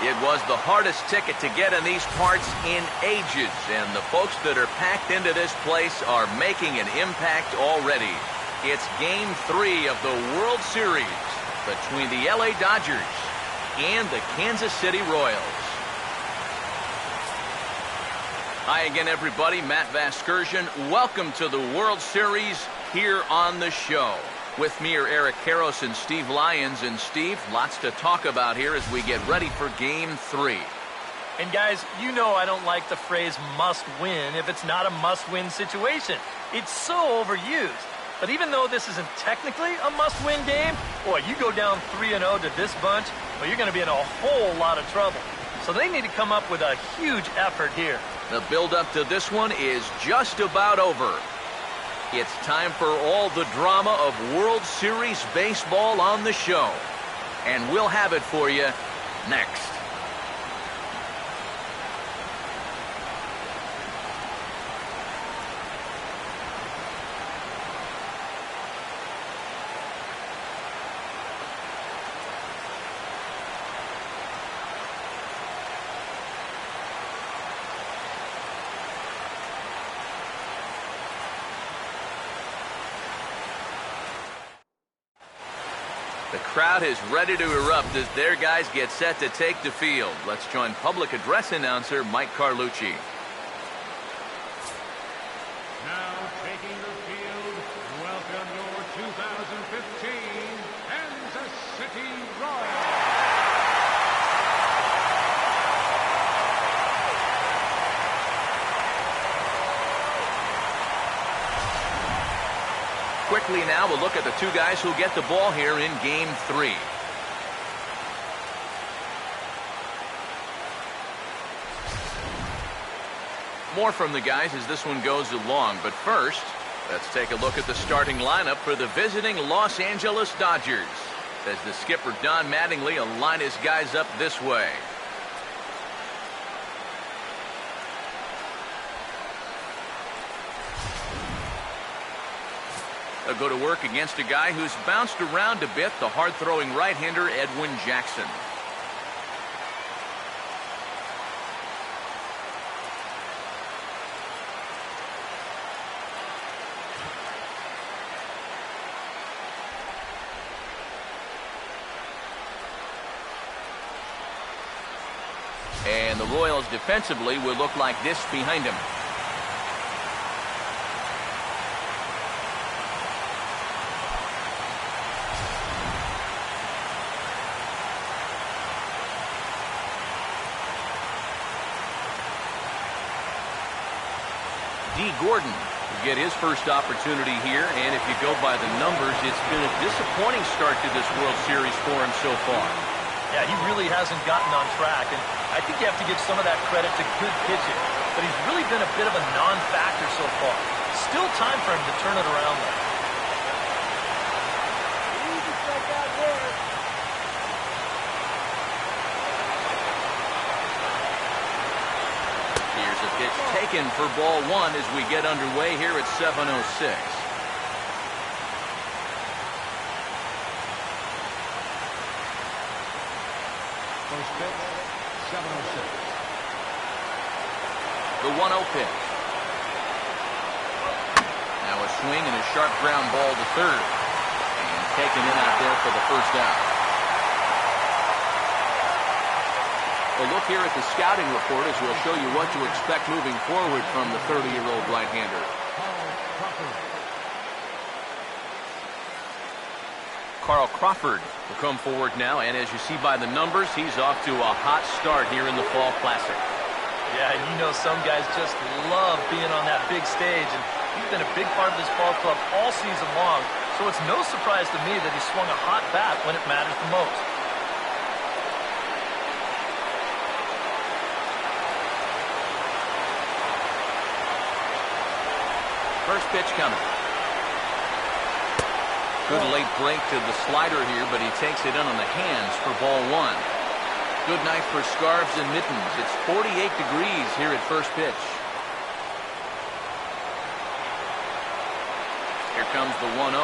It was the hardest ticket to get in these parts in ages, and the folks that are packed into this place are making an impact already. It's Game 3 of the World Series between the LA Dodgers and the Kansas City Royals. Hi again, everybody. Matt Vasgersian. Welcome to the World Series here on the show. With me are Eric Karros and Steve Lyons. And Steve, lots to talk about here as we get ready for Game 3. And guys, you know I don't like the phrase must win if it's not a must-win situation. It's so overused. But even though this isn't technically a must-win game, boy, you go down 3-0 to this bunch, well, you're going to be in a whole lot of trouble. So they need to come up with a huge effort here. The build-up to this one is just about over. It's time for all the drama of World Series baseball on the show. And we'll have it for you next. The crowd is ready to erupt as their guys get set to take the field. Let's join public address announcer Mike Carlucci. Now taking the field, welcome your 2015 Kansas City Royals. Quickly now, we'll look at the two guys who get the ball here in Game 3. More from the guys as this one goes along. But first, let's take a look at the starting lineup for the visiting Los Angeles Dodgers. As the skipper Don Mattingly will line his guys up this way. They'll go to work against a guy who's bounced around a bit, the hard-throwing right-hander Edwin Jackson. And the Royals defensively will look like this behind him. Gordon will get his first opportunity here, and if you go by the numbers, it's been a disappointing start to this World Series for him so far. Yeah, he really hasn't gotten on track, and I think you have to give some of that credit to good pitching, but he's really been a bit of a non-factor so far. Still time for him to turn it around, though. It's taken for ball one as we get underway here at 7:06. First pitch, 7:06. The 1-0 pitch. Now a swing and a sharp ground ball to third. And taken in out there for the first out. A look here at the scouting report as we'll show you what to expect moving forward from the 30-year-old right-hander. Carl Crawford will come forward now, and as you see by the numbers, he's off to a hot start here in the Fall Classic. Yeah, you know some guys just love being on that big stage, and he's been a big part of this ball club all season long, so it's no surprise to me that he swung a hot bat when it matters the most. First pitch coming. Good late break to the slider here, but he takes it in on the hands for ball one. Good night for scarves and mittens. It's 48 degrees here at first pitch. Here comes the 1-0.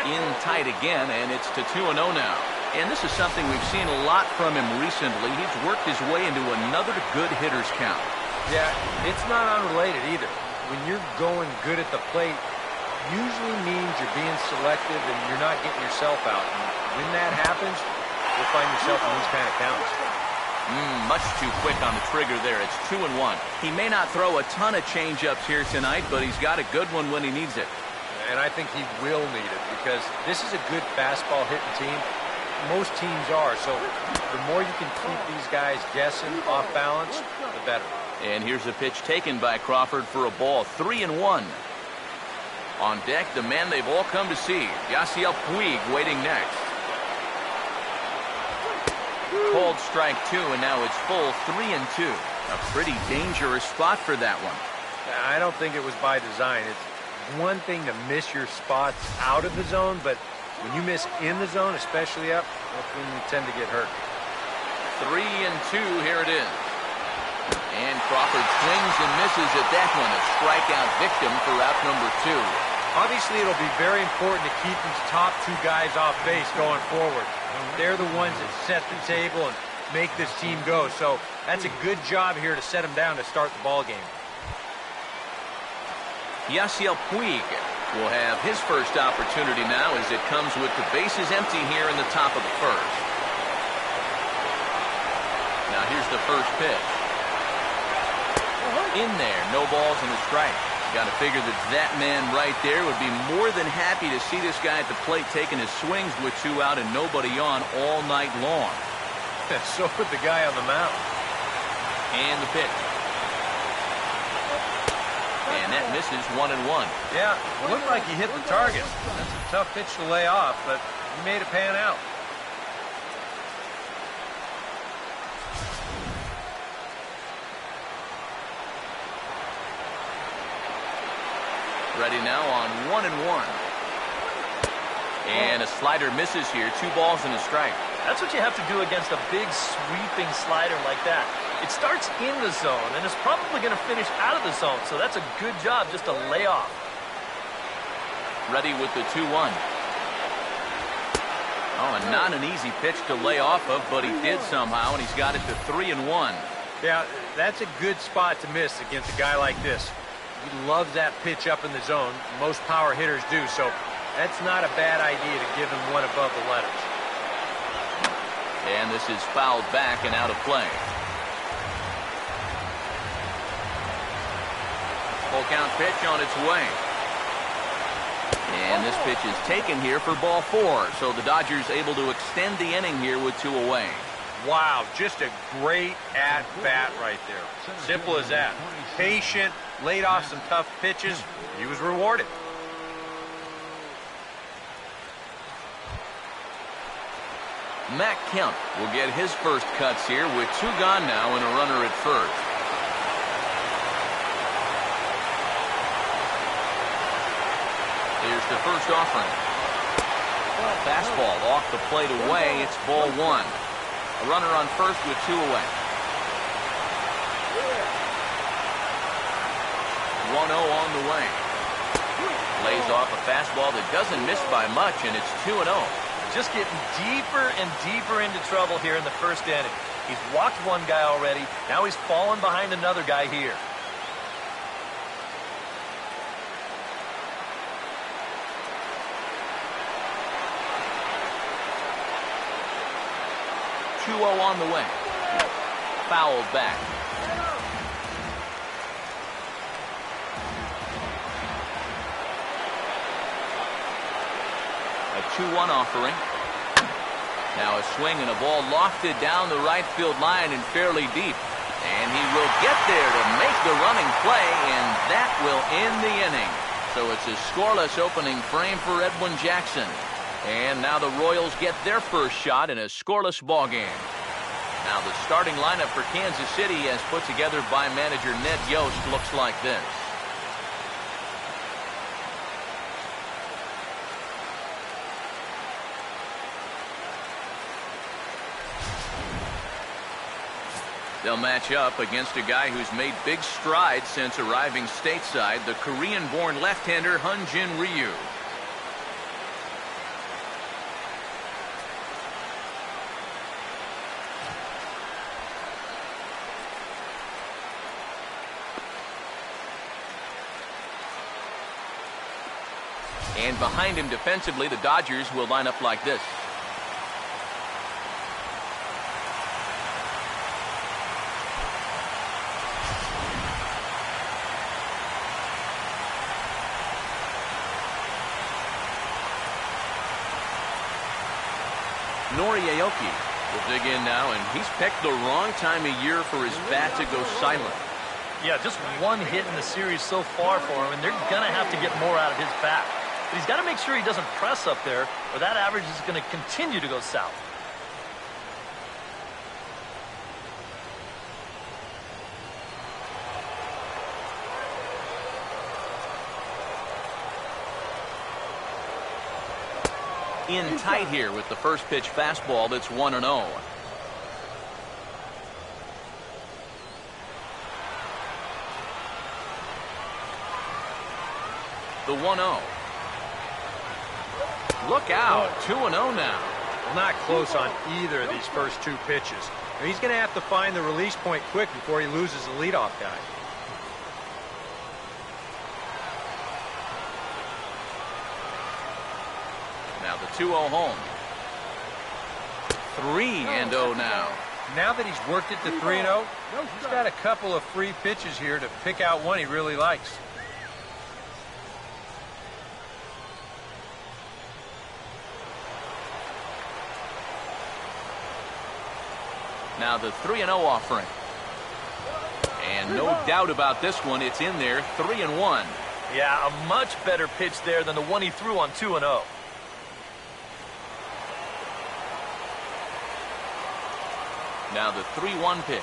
In tight again, and it's to 2-0 now. And this is something we've seen a lot from him recently. He's worked his way into another good hitter's count. Yeah, it's not unrelated either. When you're going good at the plate, usually means you're being selective and you're not getting yourself out. And when that happens, you'll find yourself in these kind of counts. Much too quick on the trigger there. It's 2-1. He may not throw a ton of changeups here tonight, but he's got a good one when he needs it. And I think he will need it because this is a good fastball hitting team. Most teams are, so the more you can keep these guys guessing off balance, the better. And here's a pitch taken by Crawford for a ball. 3-1. On deck, the man they've all come to see, Yasiel Puig, waiting next. Cold strike 2, and now it's full 3-2. A pretty dangerous spot for that one. I don't think it was by design. It's one thing to miss your spots out of the zone, but when you miss in the zone, especially up, that's when you tend to get hurt. 3-2, here it is. And Crawford swings and misses at that one. A strikeout victim for out number 2. Obviously, it'll be very important to keep these top 2 guys off base going forward. They're the ones that set the table and make this team go. So that's a good job here to set them down to start the ball game. Yasiel Puig will have his first opportunity now as it comes with the bases empty here in the top of the first. Now here's the first pitch. In there, no balls and a strike. Got to figure that man right there would be more than happy to see this guy at the plate taking his swings with 2 out and nobody on all night long. So would the guy on the mound. And the pitch. And that misses 1-1. Yeah, it looked like he hit the target. That's a tough pitch to lay off, but he made it pan out. Ready now on 1-1. And a slider misses here. 2 balls and a strike. That's what you have to do against a big sweeping slider like that. It starts in the zone and is probably going to finish out of the zone, so that's a good job just to lay off. Ready with the 2-1. Oh, and not an easy pitch to lay off of, but he did somehow, and he's got it to 3-1. Yeah, that's a good spot to miss against a guy like this. He loves that pitch up in the zone. Most power hitters do, so that's not a bad idea to give him one above the letters. And this is fouled back and out of play. Full count pitch on its way. And this pitch is taken here for ball 4, so the Dodgers able to extend the inning here with 2 away. Wow, just a great at-bat right there. Simple as that. Patient, laid off some tough pitches. He was rewarded. Matt Kemp will get his first cuts here with 2 gone now and a runner at first. Here's the first offering. Fastball off the plate away. It's ball 1. A runner on first with 2 away. 1-0 on the way. Lays off a fastball that doesn't miss by much, and it's 2-0. Just getting deeper and deeper into trouble here in the first inning. He's walked one guy already. Now he's fallen behind another guy here. On the way. Fouled back. A 2-1 offering. Now a swing and a ball lofted down the right field line and fairly deep. And he will get there to make the running play, and that will end the inning. So it's a scoreless opening frame for Edwin Jackson. And now the Royals get their first shot in a scoreless ball game. Now the starting lineup for Kansas City, as put together by manager Ned Yost, looks like this. They'll match up against a guy who's made big strides since arriving stateside, the Korean-born left-hander Hyun-Jin Ryu. And behind him defensively, the Dodgers will line up like this. Aoki will dig in now, and he's picked the wrong time of year for his bat to go silent. Yeah, just one hit in the series so far for him, and they're going to have to get more out of his bat. But he's got to make sure he doesn't press up there, or that average is going to continue to go south. In tight here with the first pitch fastball that's 1-0. The 1-0. Look out, 2-0 now. Well, not close on either of these first two pitches. Now, he's going to have to find the release point quick before he loses the leadoff guy. Now the 2-0 home. 3-0 now. Now that he's worked it to 3-0, he's got a couple of free pitches here to pick out one he really likes. Now the 3-0 offering. And no doubt about this one, it's in there, 3-1. Yeah, a much better pitch there than the one he threw on 2-0. Now the 3-1 pitch.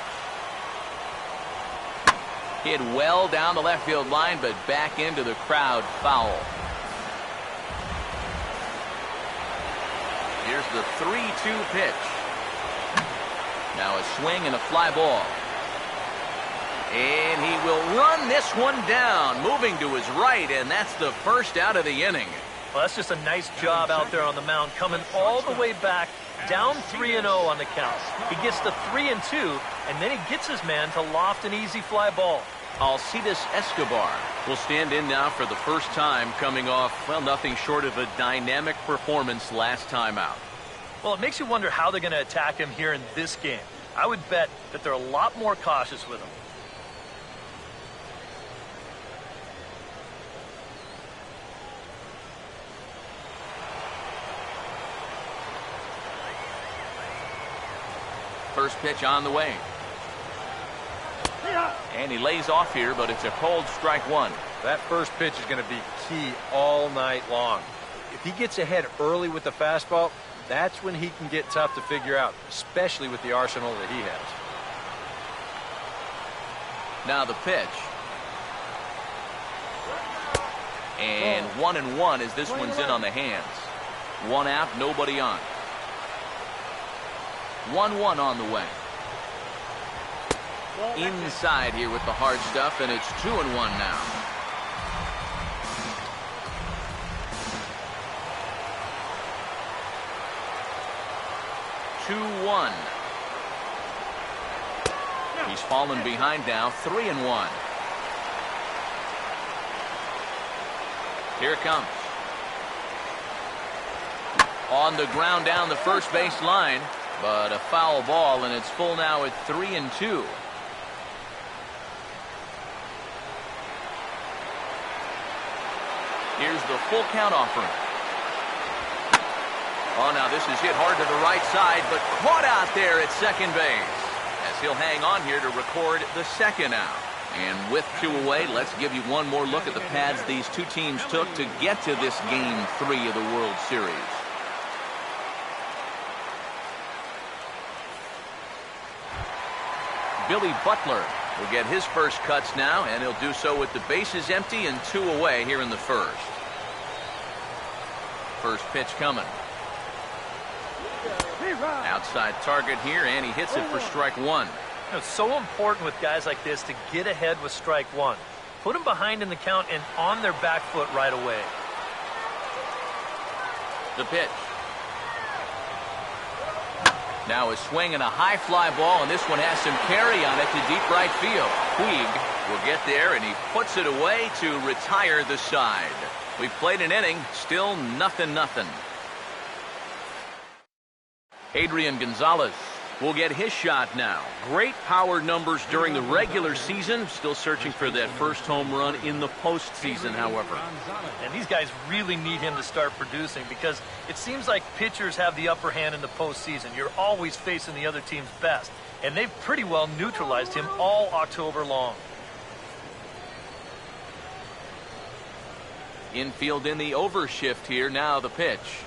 Hit well down the left field line, but back into the crowd, foul. Here's the 3-2 pitch. Now a swing and a fly ball. And he will run this one down, moving to his right, and that's the first out of the inning. Well, that's just a nice job out there on the mound, coming all the way back, down 3-0 on the count. He gets to 3-2, and then he gets his man to loft an easy fly ball. Alcides Escobar will stand in now for the first time, coming off, well, nothing short of a dynamic performance last time out. Well, it makes you wonder how they're going to attack him here in this game. I would bet that they're a lot more cautious with him. First pitch on the way. And he lays off here, but it's a cold strike one. That first pitch is going to be key all night long. If he gets ahead early with the fastball, that's when he can get tough to figure out, especially with the arsenal that he has. Now the pitch. And 1-1 as this one's in on the hands. One out, nobody on. 1-1 on the way. Inside here with the hard stuff, and it's 2-1 now. He's fallen behind now, 3-1. Here it comes. On the ground down the first base line, but a foul ball, and it's full now at 3-2. Here's the full count offering. Oh, now this is hit hard to the right side, but caught out there at second base. As he'll hang on here to record the second out. And with 2 away, let's give you one more look at the pads these two teams took to get to this Game 3 of the World Series. Billy Butler will get his first cuts now, and he'll do so with the bases empty and 2 away here in the first. First pitch coming. Outside target here, and he hits it for strike one. You know, it's so important with guys like this to get ahead with strike one. Put them behind in the count and on their back foot right away. The pitch. Now a swing and a high fly ball, and this one has some carry on it to deep right field. Puig will get there, and he puts it away to retire the side. We've played an inning, still 0-0. Adrian Gonzalez will get his shot now. Great power numbers during the regular season. Still searching for that first home run in the postseason, however. And these guys really need him to start producing because it seems like pitchers have the upper hand in the postseason. You're always facing the other team's best. And they've pretty well neutralized him all October long. Infield in the overshift here. Now the pitch.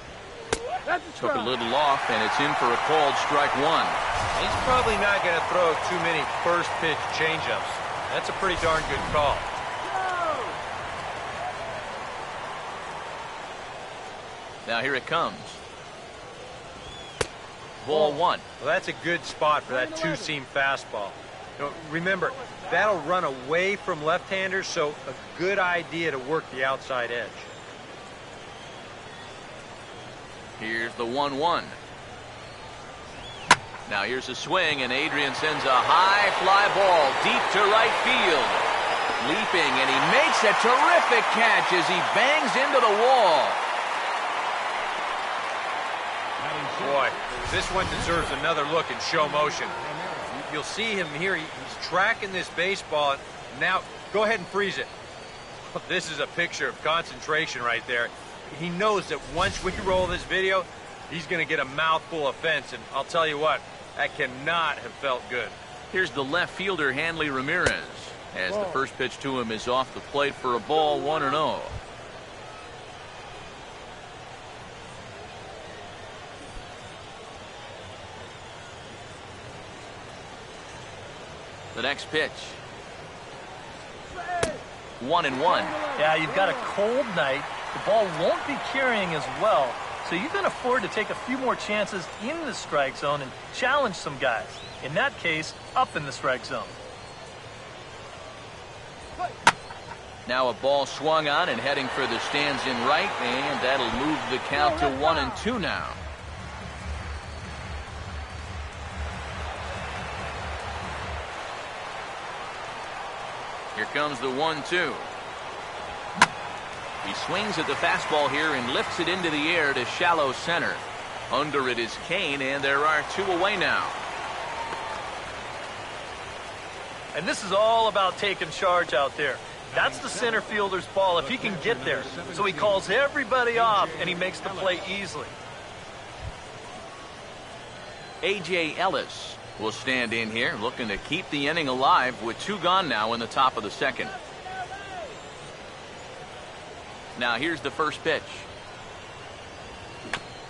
Took a little off, and it's in for a called strike one. He's probably not going to throw too many first pitch changeups. That's a pretty darn good call. Now here it comes. Ball one. Well, that's a good spot for that two-seam fastball. You know, remember, that'll run away from left-handers, so a good idea to work the outside edge. Here's the 1-1. Now here's a swing, and Adrian sends a high fly ball deep to right field. Leaping, and he makes a terrific catch as he bangs into the wall. Boy, this one deserves another look in show motion. You'll see him here. He's tracking this baseball. Now, go ahead and freeze it. This is a picture of concentration right there. He knows that once we roll this video, he's going to get a mouthful of fence, and I'll tell you what, that cannot have felt good. Here's the left fielder, Hanley Ramirez, as the first pitch to him is off the plate for a ball, 1-0. The next pitch. 1-1. Yeah, you've got a cold night. The ball won't be carrying as well, so you can afford to take a few more chances in the strike zone and challenge some guys. In that case, up in the strike zone. Now a ball swung on and heading for the stands in right, and that'll move the count to 1-2 now. Here comes the 1-2. He swings at the fastball here and lifts it into the air to shallow center. Under it is Kane, and there are two away now. And this is all about taking charge out there. That's the center fielder's ball if he can get there. So he calls everybody off, and he makes the play easily. A.J. Ellis will stand in here looking to keep the inning alive with two gone now in the top of the second. Now here's the first pitch.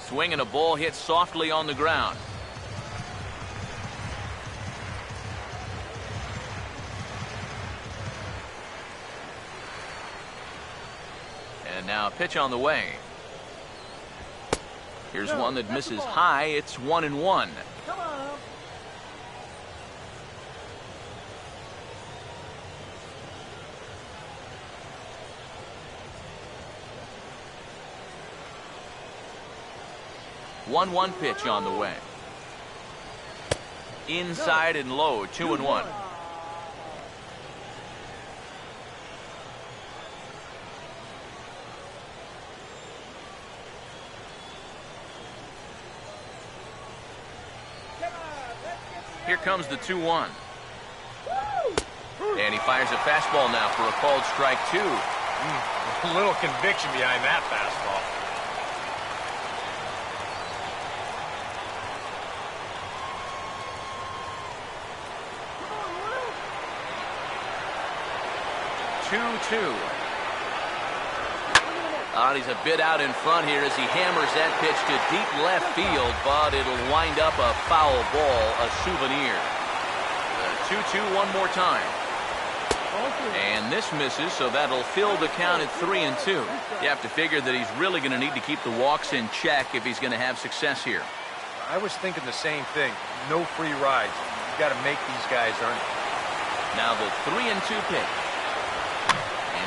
Swing and a ball hit softly on the ground. And now a pitch on the way. Here's one that misses high. It's 1-1. Come on. One pitch on the way. Inside and low, 2-1. Here comes the 2-1. And he fires a fastball now for a called strike two. A little conviction behind that fastball. He's a bit out in front here as he hammers that pitch to deep left field, but it'll wind up a foul ball, a souvenir. The 2-2 one more time. And this misses, so that'll fill the count at 3-2. You have to figure that he's really going to need to keep the walks in check if he's going to have success here. I was thinking the same thing. No free rides. You've got to make these guys earn it. Now the 3-2 pitch.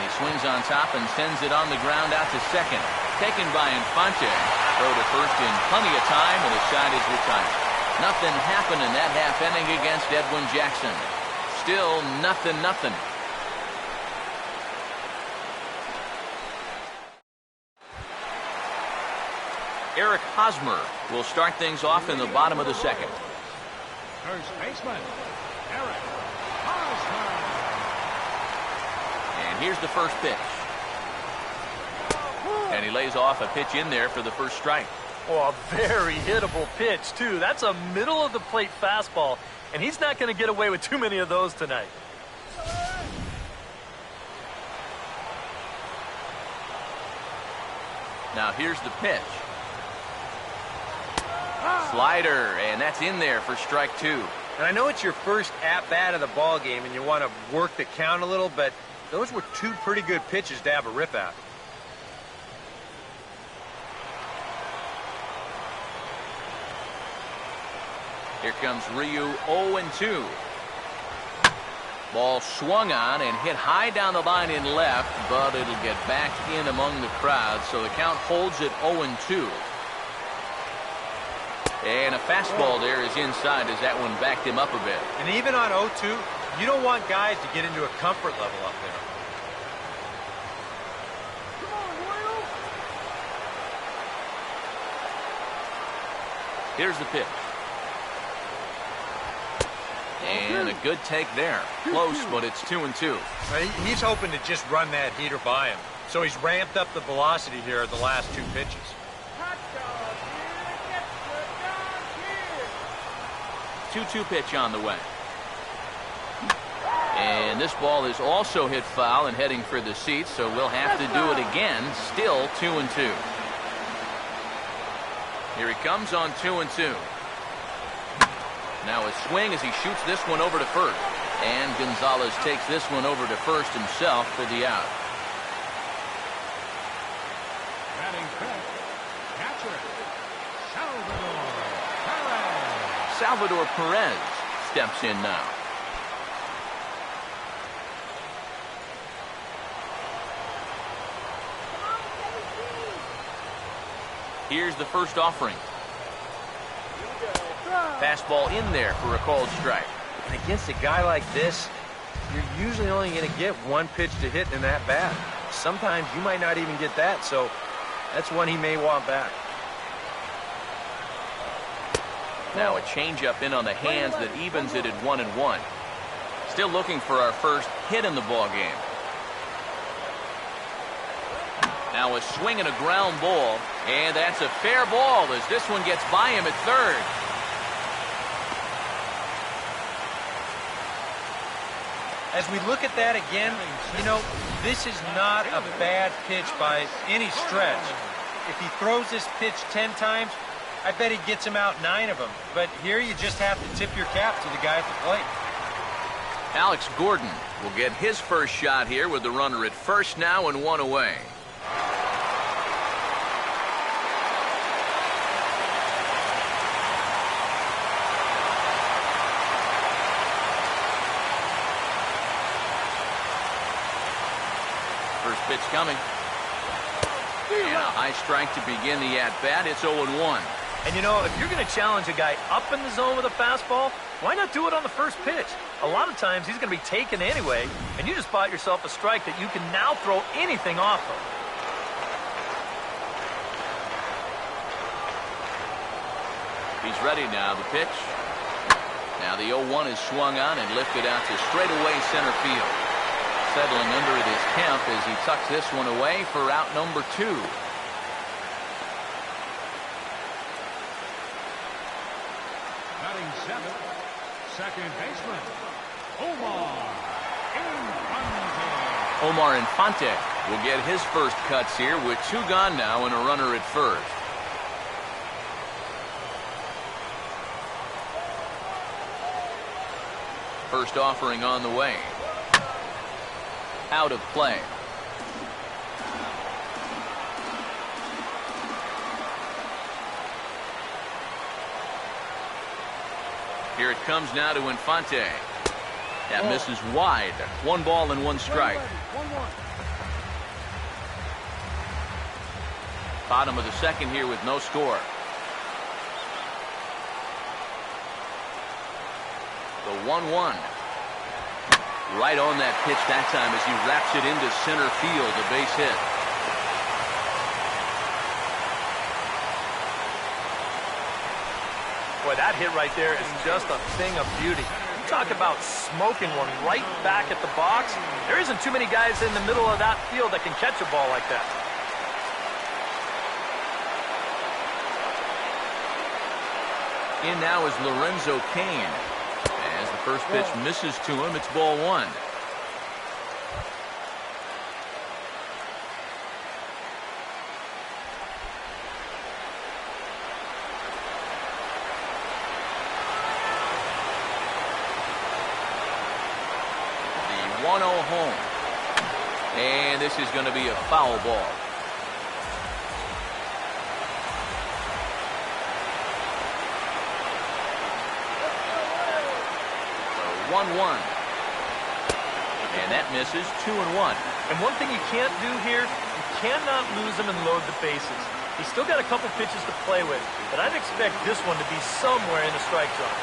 He swings on top and sends it on the ground out to second. Taken by Infante. Throw to first in plenty of time, and his side is retired. Nothing happened in that half inning against Edwin Jackson. Still 0-0. Eric Hosmer will start things off in the bottom of the second. First baseman, Eric Hosmer. And here's the first pitch. And he lays off a pitch in there for the first strike. Oh, a very hittable pitch, too. That's a middle-of-the-plate fastball, and he's not going to get away with too many of those tonight. Now here's the pitch. Slider, and that's in there for strike 2. And I know it's your first at-bat of the ball game, and you want to work the count a little, but those were two pretty good pitches to have a rip at. Here comes Ryu, 0-2. Ball swung on and hit high down the line in left, but it'll get back in among the crowd, so the count holds at 0-2. And a fastball there is inside as that one backed him up a bit. And even on 0-2, you don't want guys to get into a comfort level up there. Here's the pitch. And a good take there. Close, but it's 2-2. He's hoping to just run that heater by him. So he's ramped up the velocity here at the last two pitches. 2-2 pitch on the way. And this ball is also hit foul and heading for the seats, so we'll have to do it again. Still 2-2. Here he comes on 2-2. Now a swing as he shoots this one over to first. And Gonzalez takes this one over to first himself for the out. Batting fifth, catcher, Salvador Perez steps in now. Here's the first offering. Fastball in there for a called strike. And against a guy like this, you're usually only going to get one pitch to hit in that bat. Sometimes you might not even get that, so that's one he may want back. Now a changeup in on the hands that evens it at 1-1. Still looking for our first hit in the ball game. Now a swing and a ground ball, and that's a fair ball as this one gets by him at third. As we look at that again, you know, this is not a bad pitch by any stretch. If he throws this pitch 10 times, I bet he gets him out 9 of them. But here you just have to tip your cap to the guy at the plate. Alex Gordon will get his first shot here with the runner at first now and 1 away. First pitch coming. And a high strike to begin the at-bat. It's 0-1. And you know, if you're going to challenge a guy up in the zone with a fastball, why not do it on the first pitch? A lot of times he's going to be taken anyway, and you just bought yourself a strike that you can now throw anything off of. He's ready now. The pitch. Now the 0-1 is swung on and lifted out to straightaway center field. Settling under at his camp as he tucks this one away for out number 2. batting seventh, second baseman, Omar Infante. Omar Infante will get his first cuts here with 2 gone now and a runner at first. First offering on the way. Out of play. Here it comes now to Infante. That misses wide. 1 ball and 1 strike. Bottom of the second here with no score. The 1-1. Right on that pitch that time as he wraps it into center field, a base hit. Boy, that hit right there is just a thing of beauty. You talk about smoking one right back at the box. There isn't too many guys in the middle of that field that can catch a ball like that. In now is Lorenzo Kane. As the first pitch misses to him, it's ball one. The 1-0 home. And this is going to be a foul ball. 1-1. And that misses. 2-1. And one thing you can't do here, you cannot lose him and load the bases. He's still got a couple pitches to play with, but I'd expect this one to be somewhere in the strike zone.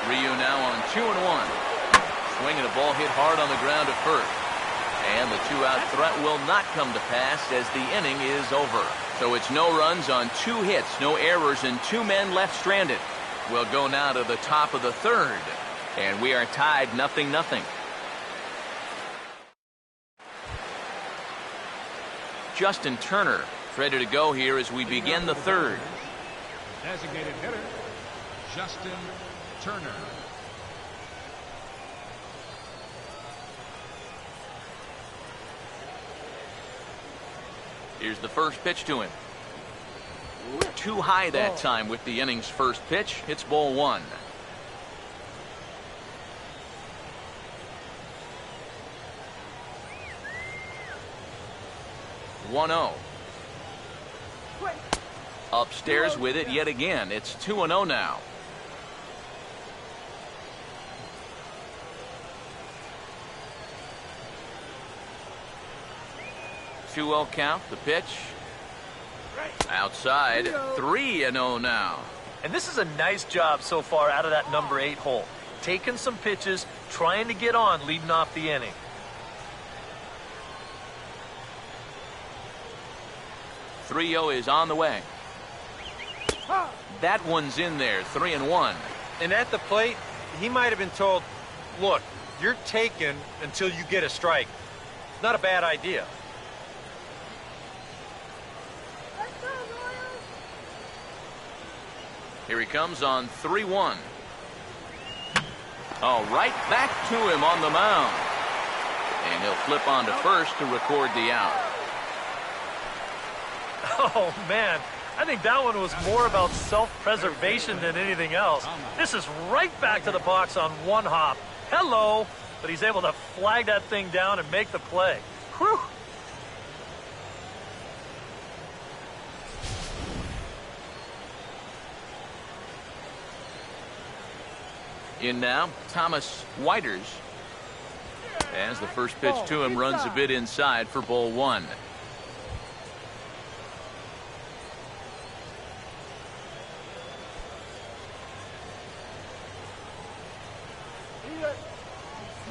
Ryu now on 2-1. Swinging a ball hit hard on the ground at first. And the two-out threat will not come to pass as the inning is over. So it's no runs on 2 hits, no errors, and 2 men left stranded. We'll go now to the top of the third, and we are tied 0-0. Justin Turner ready to go here as we begin the third. Designated hitter, Justin Turner. Here's the first pitch to him. Too high that time with the inning's first pitch. It's ball one. One-0. Upstairs with it yet again. It's 2-0 now. Two-0 count. The pitch. Outside. 3-0 now. And this is a nice job so far out of that number 8 hole. Taking some pitches, trying to get on, leading off the inning. Three-0 is on the way. That one's in there. 3-1. And at the plate, he might have been told, look, you're taken until you get a strike. Not a bad idea. Here he comes on 3-1. Oh, right back to him on the mound. And he'll flip on to first to record the out. Oh, man. I think that one was more about self-preservation than anything else. This is right back to the box on one hop. Hello. But he's able to flag that thing down and make the play. Whew. In now, Thomas Whiters. As the first pitch to him runs a bit inside for ball one.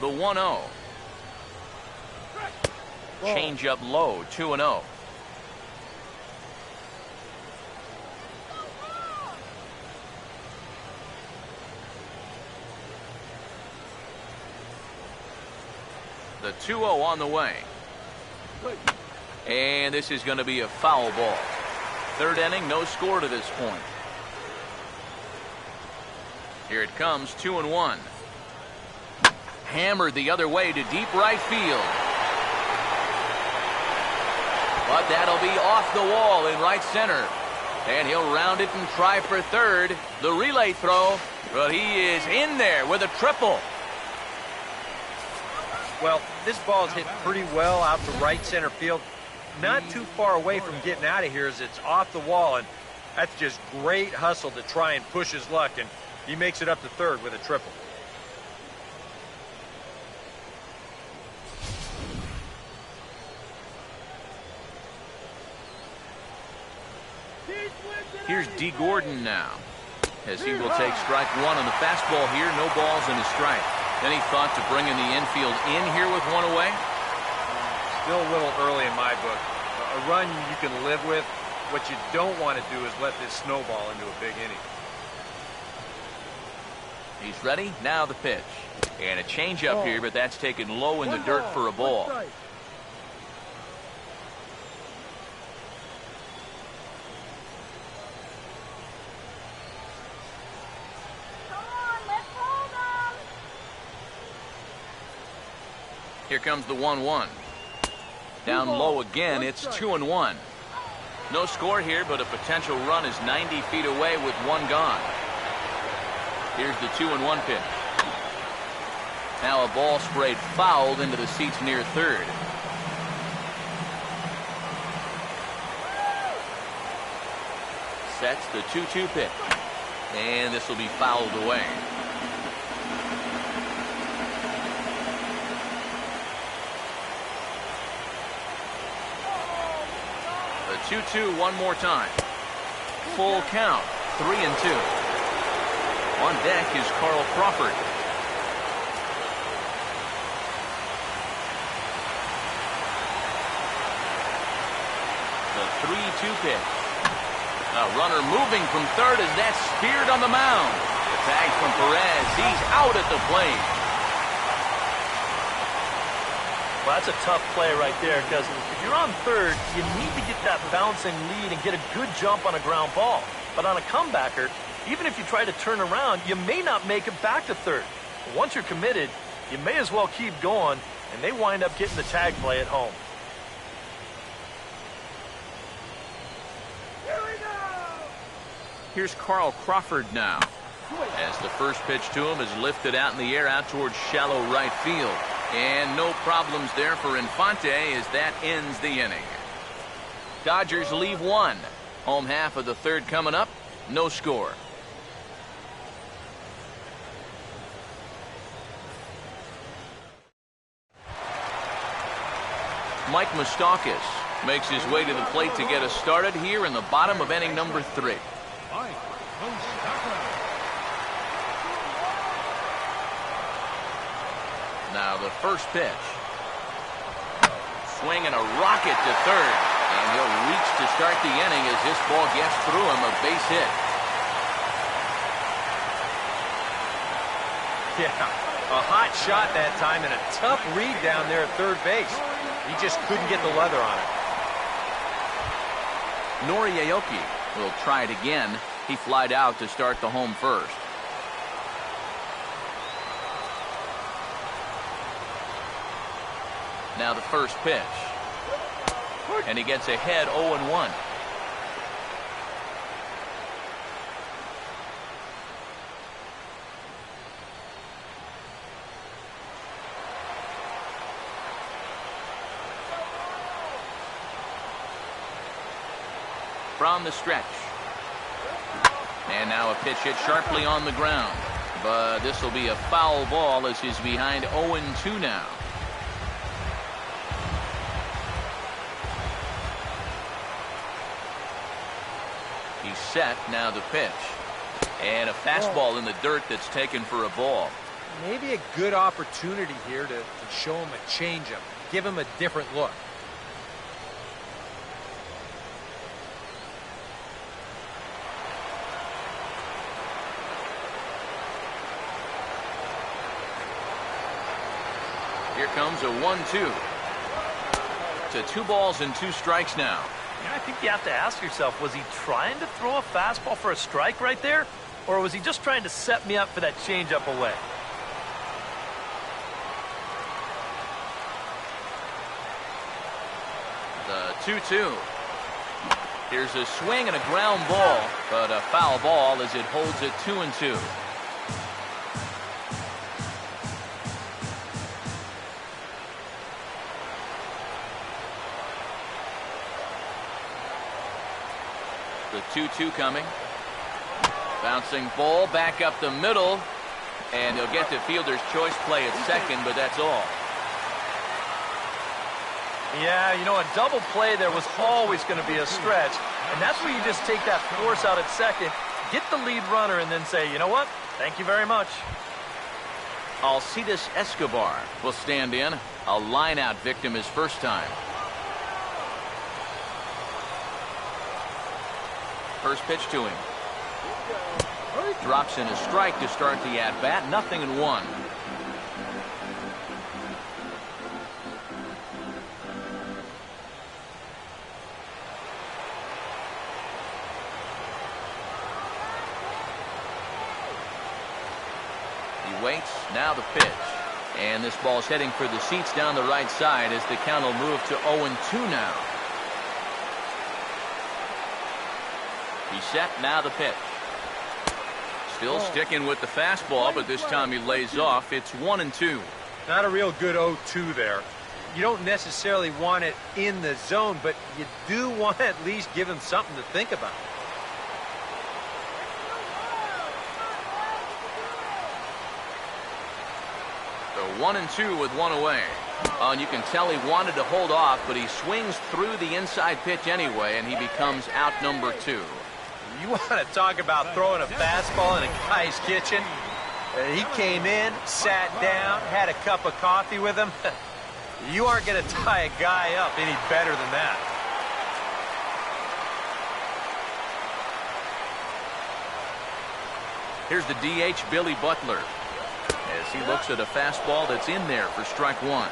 The 1-0. Change up low. 2-0. The 2-0 on the way. And this is going to be a foul ball. Third inning, no score to this point. Here it comes, 2-1. Hammered the other way to deep right field. But that'll be off the wall in right center. And he'll round it and try for third. The relay throw, but he is in there with a triple. Well, this ball is hit pretty well out to right center field. Not too far away from getting out of here as it's off the wall, and that's just great hustle to try and push his luck, and he makes it up to third with a triple. Here's D. Gordon now. as he will take strike one on the fastball here. No balls in his strike. Any thought to bringing the infield in here with one away? Still a little early in my book. A run you can live with. What you don't want to do is let this snowball into a big inning. He's ready. Now the pitch. And a changeup here, but that's taken low in the dirt for a ball. Here comes the 1-1. Down low again. It's 2-1. No score here, but a potential run is 90 feet away with one gone. Here's the 2-1 pitch. Now a ball sprayed fouled into the seats near third. Sets the 2-2 pitch. And this will be fouled away. The 2-2 one more time. Full count. 3-2. On deck is Crawford. The 3-2 pitch. A runner moving from third as that's speared on the mound. The tag from Perez. He's out at the plate. Well, that's a tough play right there, because if you're on third, you need to get that bouncing lead and get a good jump on a ground ball. But on a comebacker, even if you try to turn around, you may not make it back to third. Once you're committed, you may as well keep going, and they wind up getting the tag play at home. Here we go! Here's Crawford now, as the first pitch to him is lifted out in the air out towards shallow right field. And no problems there for Infante as that ends the inning. Dodgers leave one. Home half of the third coming up. No score. Mike Moustakas makes his way to the plate to get us started here in the bottom of inning number 3. Mike Moustakas. Now the first pitch. Swing and a rocket to third. And he'll reach to start the inning as this ball gets through him, a base hit. Yeah, a hot shot that time and a tough read down there at third base. He just couldn't get the leather on it. Nori Aoki will try it again. He flied out to start the home first. Now the first pitch. And he gets ahead 0-1. From the stretch. And now a pitch hit sharply on the ground. But this will be a foul ball as he's behind 0-2 now. He's set. Now the pitch. And a fastball in the dirt that's taken for a ball. Maybe a good opportunity here to show him a changeup. Give him a different look. Here comes a 1-2. To 2 balls and 2 strikes now. I think you have to ask yourself, was he trying to throw a fastball for a strike right there? Or was he just trying to set me up for that changeup away? The 2-2. Here's a swing and a ground ball, but a foul ball as it holds it 2-2. The 2-2 coming. Bouncing ball back up the middle. And he'll get the fielder's choice play at second, but that's all. Yeah, you know, a double play there was always going to be a stretch. And that's where you just take that force out at second, get the lead runner and then say, you know what, thank you very much. Alcides Escobar will stand in. A line-out victim his first time. First pitch to him. Drops in a strike to start the at-bat. 0-1. He waits. Now the pitch. And this ball's heading for the seats down the right side as the count will move to 0-2 now. He's set. Now the pitch. Still sticking with the fastball, but this time he lays off. It's 1-2. Not a real good 0-2 there. You don't necessarily want it in the zone, but you do want to at least give him something to think about. So 1-2 with one away. And you can tell he wanted to hold off, but he swings through the inside pitch anyway, and he becomes out number 2. You want to talk about throwing a fastball in a guy's kitchen? He came in, sat down, had a cup of coffee with him. You aren't going to tie a guy up any better than that. Here's the DH, Billy Butler, as he looks at a fastball that's in there for strike 1.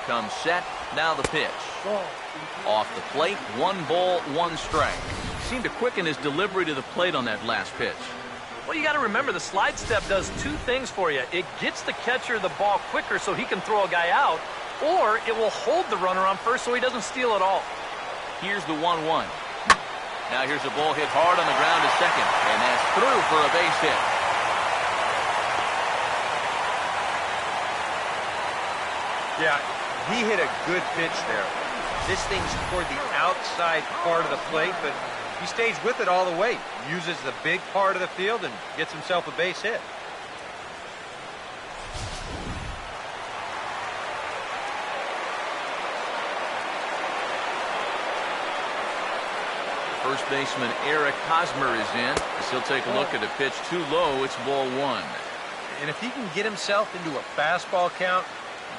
Comes set. Now the pitch. Off the plate. 1 ball, 1 strike. Seemed to quicken his delivery to the plate on that last pitch. Well, you got to remember the slide step does 2 things for you. It gets the catcher the ball quicker so he can throw a guy out, or it will hold the runner on first so he doesn't steal at all. Here's the 1-1. Now here's a ball hit hard on the ground to second, and that's through for a base hit. Yeah, he hit a good pitch there. This thing's toward the outside part of the plate, but he stays with it all the way. Uses the big part of the field and gets himself a base hit. First baseman Eric Hosmer is in. As he'll take a look at a pitch too low. It's ball 1. And if he can get himself into a fastball count,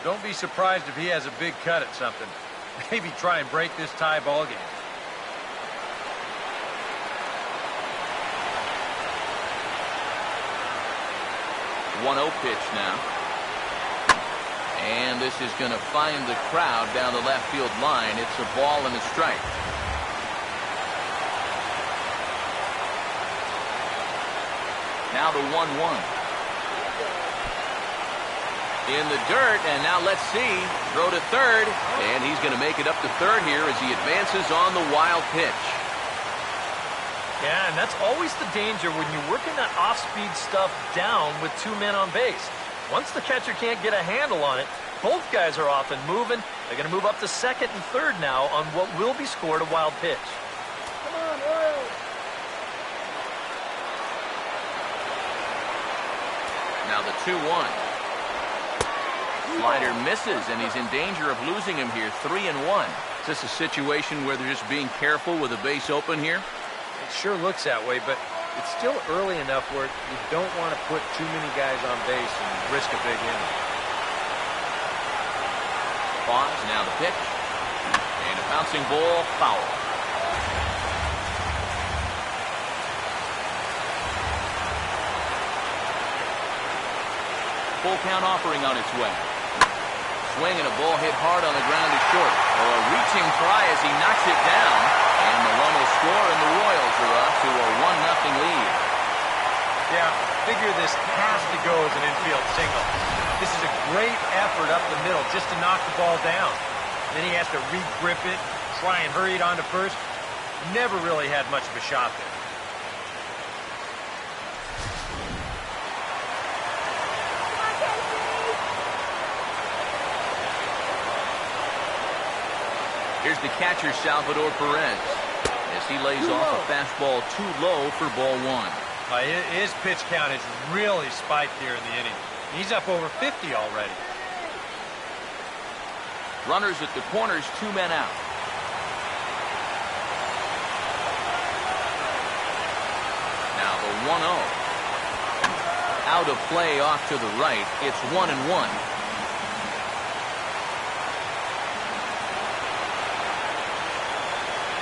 don't be surprised if he has a big cut at something. Maybe try and break this tie ball game. One 1-0 pitch now. And this is going to find the crowd down the left field line. It's a ball and a strike. Now the 1-1. In the dirt, and now let's see. Throw to third, and he's going to make it up to third here as he advances on the wild pitch. Yeah, and that's always the danger when you're working that off-speed stuff down with 2 men on base. Once the catcher can't get a handle on it, both guys are off and moving. They're going to move up to second and third now on what will be scored a wild pitch. Come on, Royals. Now the 2-1. Slider misses, and he's in danger of losing him here. 3-1. Is this a situation where they're just being careful with a base open here? It sure looks that way, but it's still early enough where you don't want to put too many guys on base and risk a big inning. Pause, now the pitch. And a bouncing ball, foul. Full count offering on its way. Swing and a ball hit hard on the ground to short. A reaching try as he knocks it down. And the run will score, and the Royals are up to a 1-0 lead. Yeah, figure this has to go as an infield single. This is a great effort up the middle just to knock the ball down. Then he has to re-grip it, try and hurry it onto first. Never really had much of a shot there. Here's the catcher, Salvador Perez, as he lays off a fastball too low for ball 1. His pitch count has really spiked here in the inning. He's up over 50 already. Runners at the corners, 2 men out. Now the 1-0. Out of play off to the right. It's 1-1.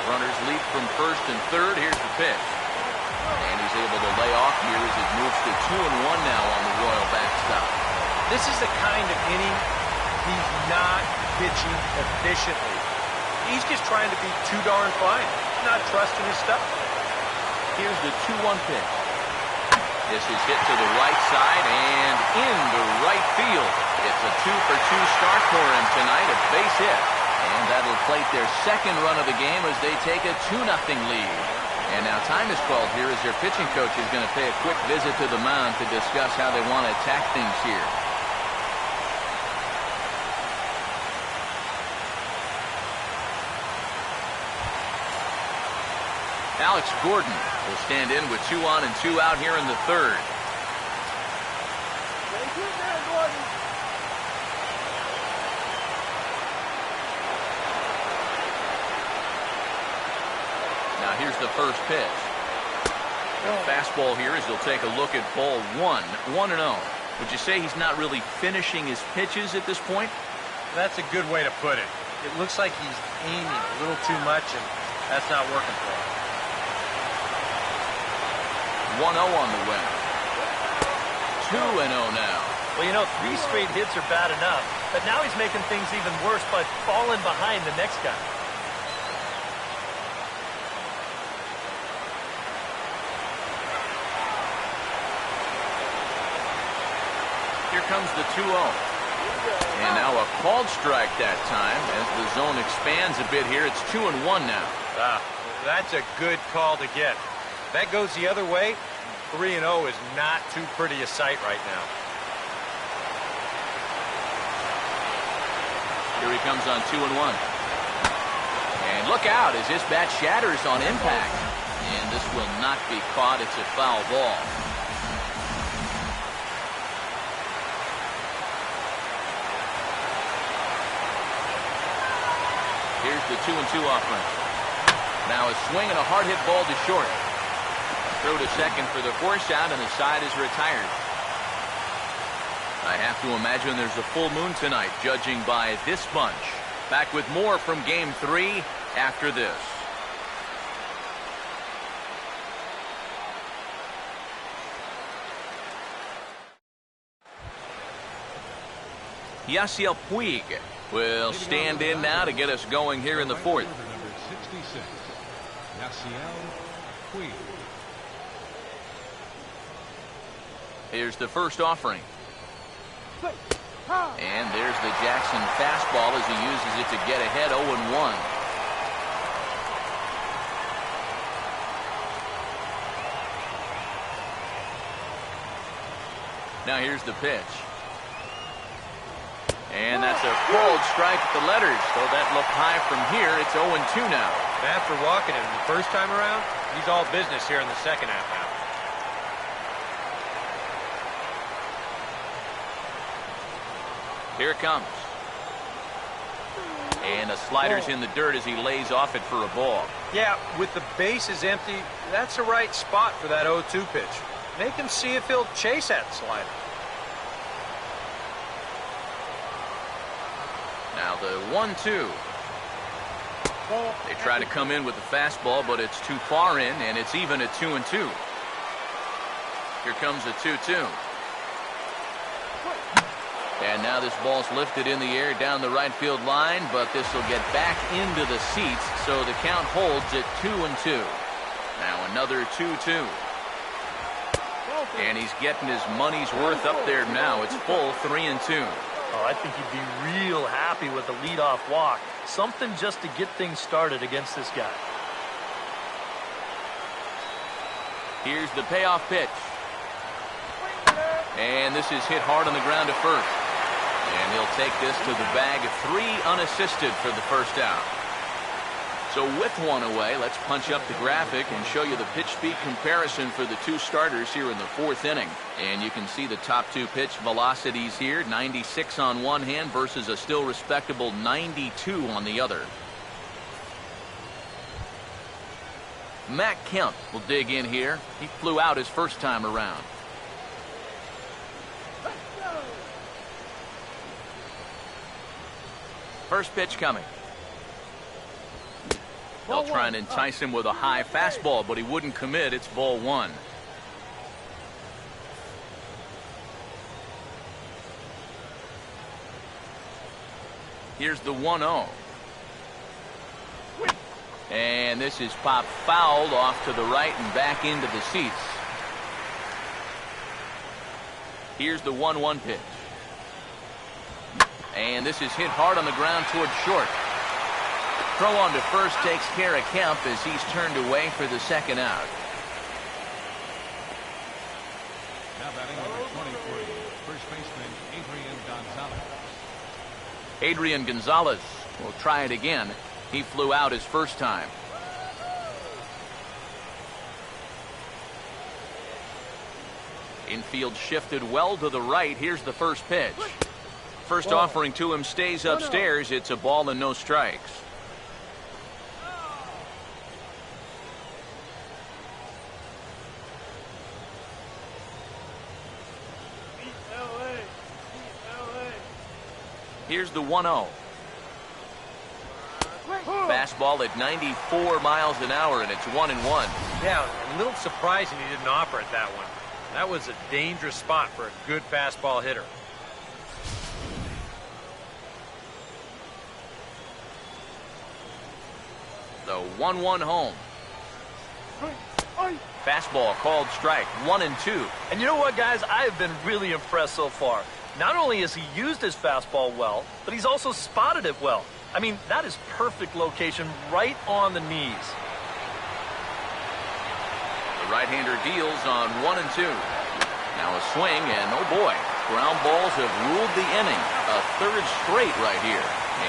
Runners leap from first and third. Here's the pitch. And he's able to lay off here as it moves to 2-1 now on the Royal backstop. This is the kind of inning he's not pitching efficiently. He's just trying to be too darn fine, not trusting his stuff. Here's the 2-1 pitch. This is hit to the right side and into right field. It's a 2-for-2 start for him tonight, a base hit. And that'll plate their second run of the game as they take a 2-0 lead. And now time is called here as their pitching coach is going to pay a quick visit to the mound to discuss how they want to attack things here. Alex Gordon will stand in with 2 on and 2 out here in the third. Now here's the first pitch. The fastball here as he'll take a look at ball 1, 1-0. Would you say he's not really finishing his pitches at this point? That's a good way to put it. It looks like he's aiming a little too much, and that's not working for him. 1-0 on the way. 2-0 now. Well, you know, 3 straight hits are bad enough, but now he's making things even worse by falling behind the next guy. Here comes the 2-0. And now a called strike that time as the zone expands a bit here. It's 2-1 now. That's a good call to get. If that goes the other way, 3-0 is not too pretty a sight right now. Here he comes on 2-1. And look out as this bat shatters on impact. And this will not be caught. It's a foul ball. Here's the 2-2 offering. Now a swing and a hard hit ball to short. Throw to second for the force out, and the side is retired. I have to imagine there's a full moon tonight, judging by this bunch. Back with more from Game 3 after this. Yasiel Puig will stand in now to get us going here in the fourth. Number 66, Yasiel Puig. Here's the first offering. And there's the Jackson fastball as he uses it to get ahead 0-1. Now here's the pitch. And that's a called strike at the letters. So that looked high from here. It's 0-2 now. After walking him the first time around, he's all business here in the second half now. Here it comes. And the slider's in the dirt as he lays off it for a ball. Yeah, with the bases empty, that's the right spot for that 0-2 pitch. Make him see if he'll chase that slider. Now the 1-2. They try to come in with the fastball, but it's too far in, and it's even at 2-2. Here comes the 2-2. And now this ball's lifted in the air down the right field line, but this will get back into the seats, so the count holds at 2-2. Now another 2-2. And he's getting his money's worth up there now. It's full 3-2. Oh, I think he'd be real happy with a leadoff walk. Something just to get things started against this guy. Here's the payoff pitch. And this is hit hard on the ground to first. And he'll take this to the bag of 3 unassisted for the first out. So with one away, let's punch up the graphic and show you the pitch speed comparison for the two starters here in the fourth inning. And you can see the top two pitch velocities here, 96 on one hand versus a still respectable 92 on the other. Matt Kemp will dig in here. He flew out his first time around. First pitch coming. They'll try and entice him with a high fastball, but he wouldn't commit. It's ball one. Here's the 1-0. And this is popped fouled off to the right and back into the seats. Here's the 1-1 pitch. And this is hit hard on the ground towards short. Throw on to first takes care of Kemp as he's turned away for the second out. Now batting number 23, first baseman Adrian Gonzalez. Adrian Gonzalez will try it again. He flew out his first time. Infield shifted well to the right. Here's the first pitch. First offering to him stays upstairs. It's a ball and no strikes. Here's the 1-0. Fastball at 94 miles an hour, and it's 1-1. Yeah, a little surprising he didn't offer it that one. That was a dangerous spot for a good fastball hitter. The 1-1 home. Fastball called strike, 1-2. And you know what, guys? I have been really impressed so far. Not only has he used his fastball well, but he's also spotted it well. I mean, that is perfect location right on the knees. The right-hander deals on 1-2. Now a swing, and oh boy, ground balls have ruled the inning. A third straight right here.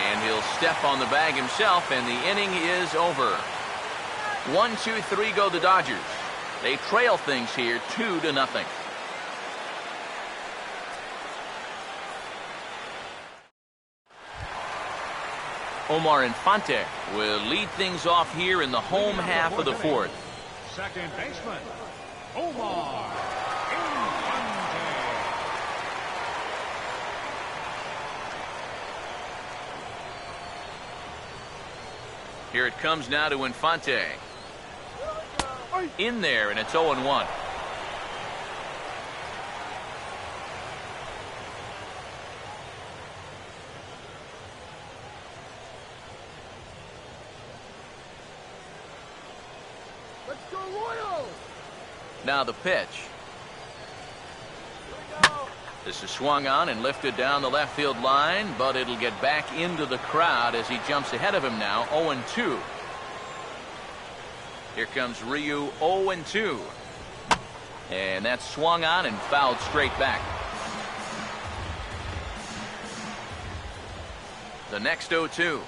And he'll step on the bag himself, and the inning is over. 1-2-3 go the Dodgers. They trail things here 2-0. Omar Infante will lead things off here in the home half of the fourth. Second baseman, Omar Infante. Here it comes now to Infante. In there, and it's 0-1. Now the pitch. This is swung on and lifted down the left field line, but it'll get back into the crowd as he jumps ahead of him now, 0-2. Here comes Ryu, 0-2. And that's swung on and fouled straight back. The next 0-2.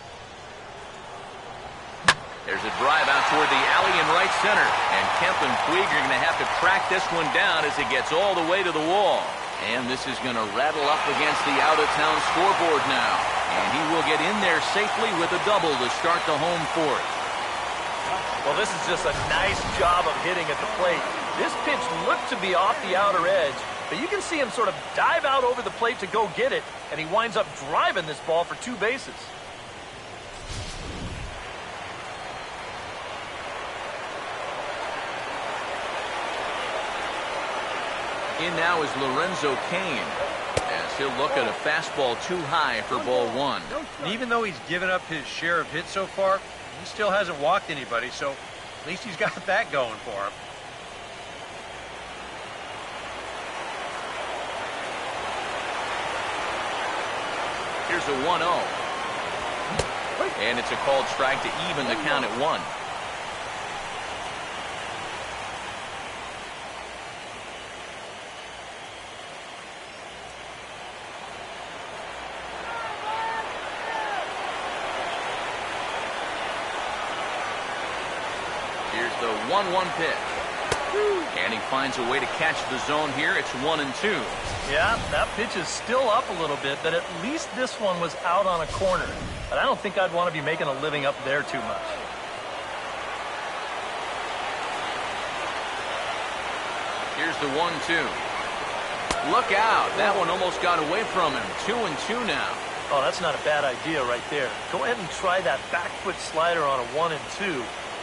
There's a drive out toward the alley in right center. And Kemp and Puig are going to have to track this one down as it gets all the way to the wall. And this is going to rattle up against the out-of-town scoreboard now. And he will get in there safely with a double to start the home fourth. Well, this is just a nice job of hitting at the plate. This pitch looked to be off the outer edge, but you can see him sort of dive out over the plate to go get it, and he winds up driving this ball for 2 bases. In now is Lorenzo Kane, as he'll look at a fastball too high for ball one. And even though he's given up his share of hits so far, he still hasn't walked anybody, so at least he's got that going for him. Here's a 1-0. And it's a called strike to even the count at 1. Here's the 1-1 pitch. And he finds a way to catch the zone here. It's 1-2. Yeah, that pitch is still up a little bit, but at least this one was out on a corner. But I don't think I'd want to be making a living up there too much. Here's the 1-2. Look out. That one almost got away from him. 2-2 now. Oh, that's not a bad idea right there. Go ahead and try that back foot slider on a 1-2.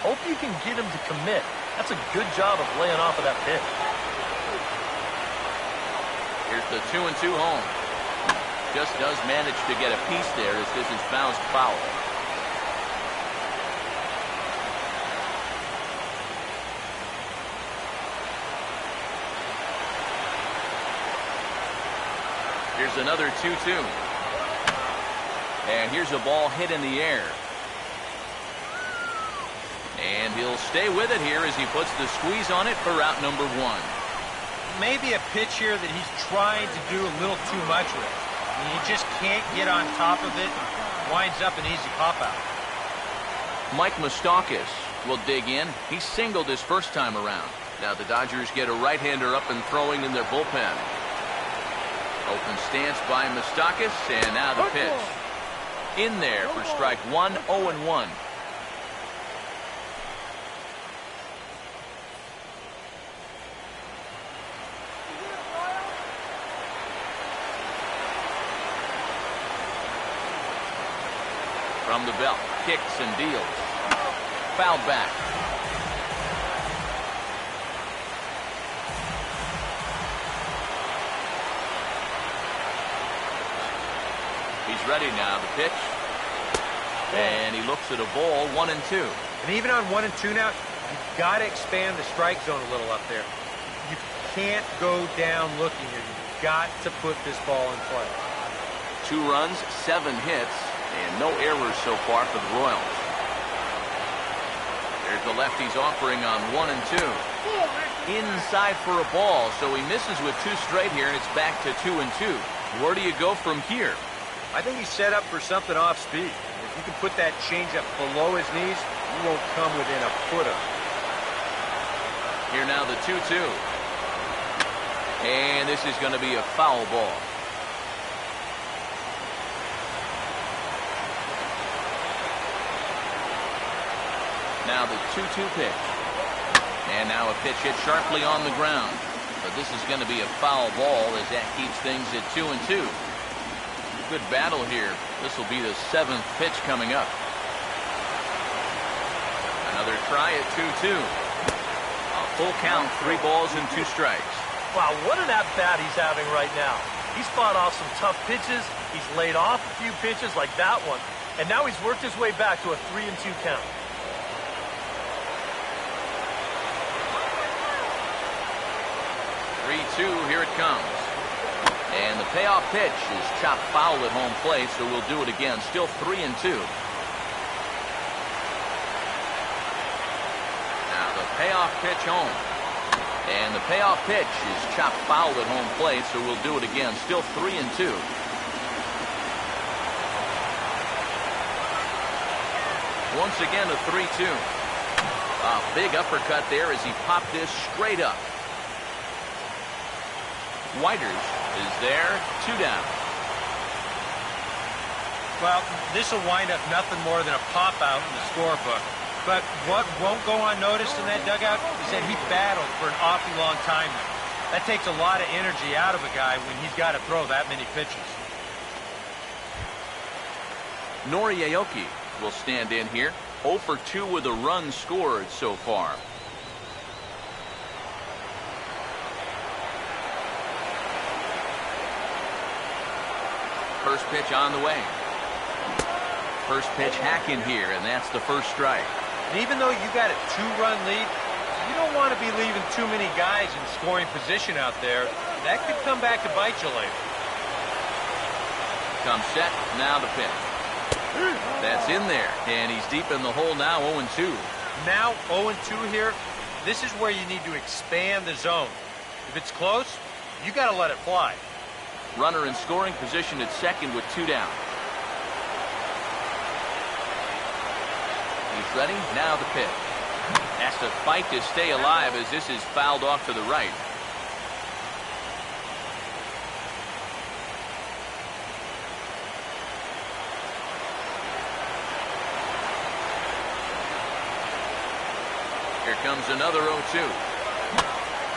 Hope you can get him to commit. That's a good job of laying off of that pitch. Here's the 2-2 home. Just does manage to get a piece there as this is bounced foul. Here's another 2-2. And here's a ball hit in the air. And he'll stay with it here as he puts the squeeze on it for out number 1. Maybe a pitch here that he's trying to do a little too much with. I mean, he just can't get on top of it. Winds up an easy pop-out. Mike Moustakas will dig in. He singled his first time around. Now the Dodgers get a right-hander up and throwing in their bullpen. Open stance by Moustakas, and now the pitch. In there for strike 1, 0-1. From the belt, kicks and deals. Fouled back. He's ready now, the pitch. And he looks at a ball, 1-2. And even on 1-2 now, you've got to expand the strike zone a little up there. You can't go down looking here. You've got to put this ball in play. 2 runs, 7 hits. And no errors so far for the Royals. There's the lefty's offering on 1-2. Inside for a ball, so he misses with 2 straight here, and it's back to 2-2. Where do you go from here? I think he's set up for something off speed. If you can put that changeup below his knees, you won't come within a foot of it. Here now the 2-2. And this is going to be a foul ball. Now the 2-2 pitch. And now a pitch hit sharply on the ground. But this is going to be a foul ball as that keeps things at 2-2. Good battle here. This will be the 7th pitch coming up. Another try at 2-2. A full count, 3 balls and 2 strikes. Wow, what an at-bat he's having right now. He's fought off some tough pitches. He's laid off a few pitches like that one. And now he's worked his way back to a 3-2 count. 3-2, here it comes. And the payoff pitch is chopped foul at home plate, so we'll do it again. Still 3-2. Now the payoff pitch home. And the payoff pitch is chopped foul at home plate, so we'll do it again. Still 3-2. Once again a 3-2. A big uppercut there as he popped this straight up. Whiters is there, 2 down. Well, this will wind up nothing more than a pop-out in the scorebook. But what won't go unnoticed in that dugout is that he battled for an awfully long time there. That takes a lot of energy out of a guy when he's got to throw that many pitches. Nori Aoki will stand in here. 0 for 2 with a run scored so far. First pitch on the way. First pitch hack in here, and that's the first strike. And even though you got a 2-run lead, you don't want to be leaving too many guys in scoring position out there. That could come back to bite you later. Comes set, now the pitch. That's in there, and he's deep in the hole now, 0-2. Now 0-2 here, this is where you need to expand the zone. If it's close, you got to let it fly. Runner in scoring position at second with 2 down. He's ready, now the pitch. Has to fight to stay alive as this is fouled off to the right. Here comes another 0-2.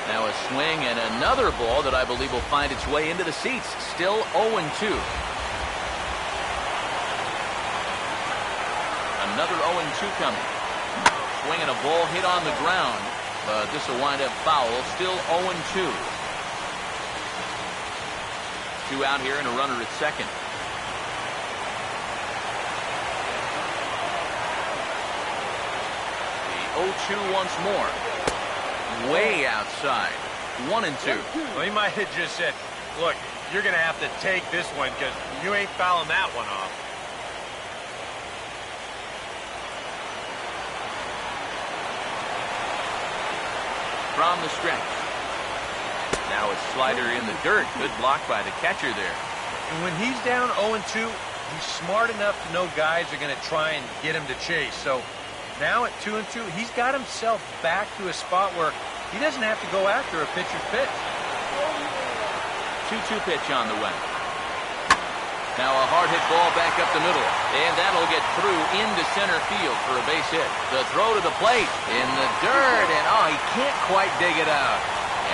Now a swing and another ball that I believe will find its way into the seats. Still 0-2. Another 0-2 coming. Swinging a ball hit on the ground, but this will wind up foul. Still 0-2. 2 out here and a runner at second. The 0-2 once more. Way outside. 1-2. Well, he might have just said, look, you're going to have to take this one because you ain't fouling that one off. From the stretch. Now a slider in the dirt. Good block by the catcher there. And when he's down 0-2, he's smart enough to know guys are going to try and get him to chase. So now at 2-2, he's got himself back to a spot where he doesn't have to go after a pitcher's pitch. 2-2 pitch on the way. Now a hard hit ball back up the middle, and that'll get through into center field for a base hit. The throw to the plate in the dirt, and he can't quite dig it out.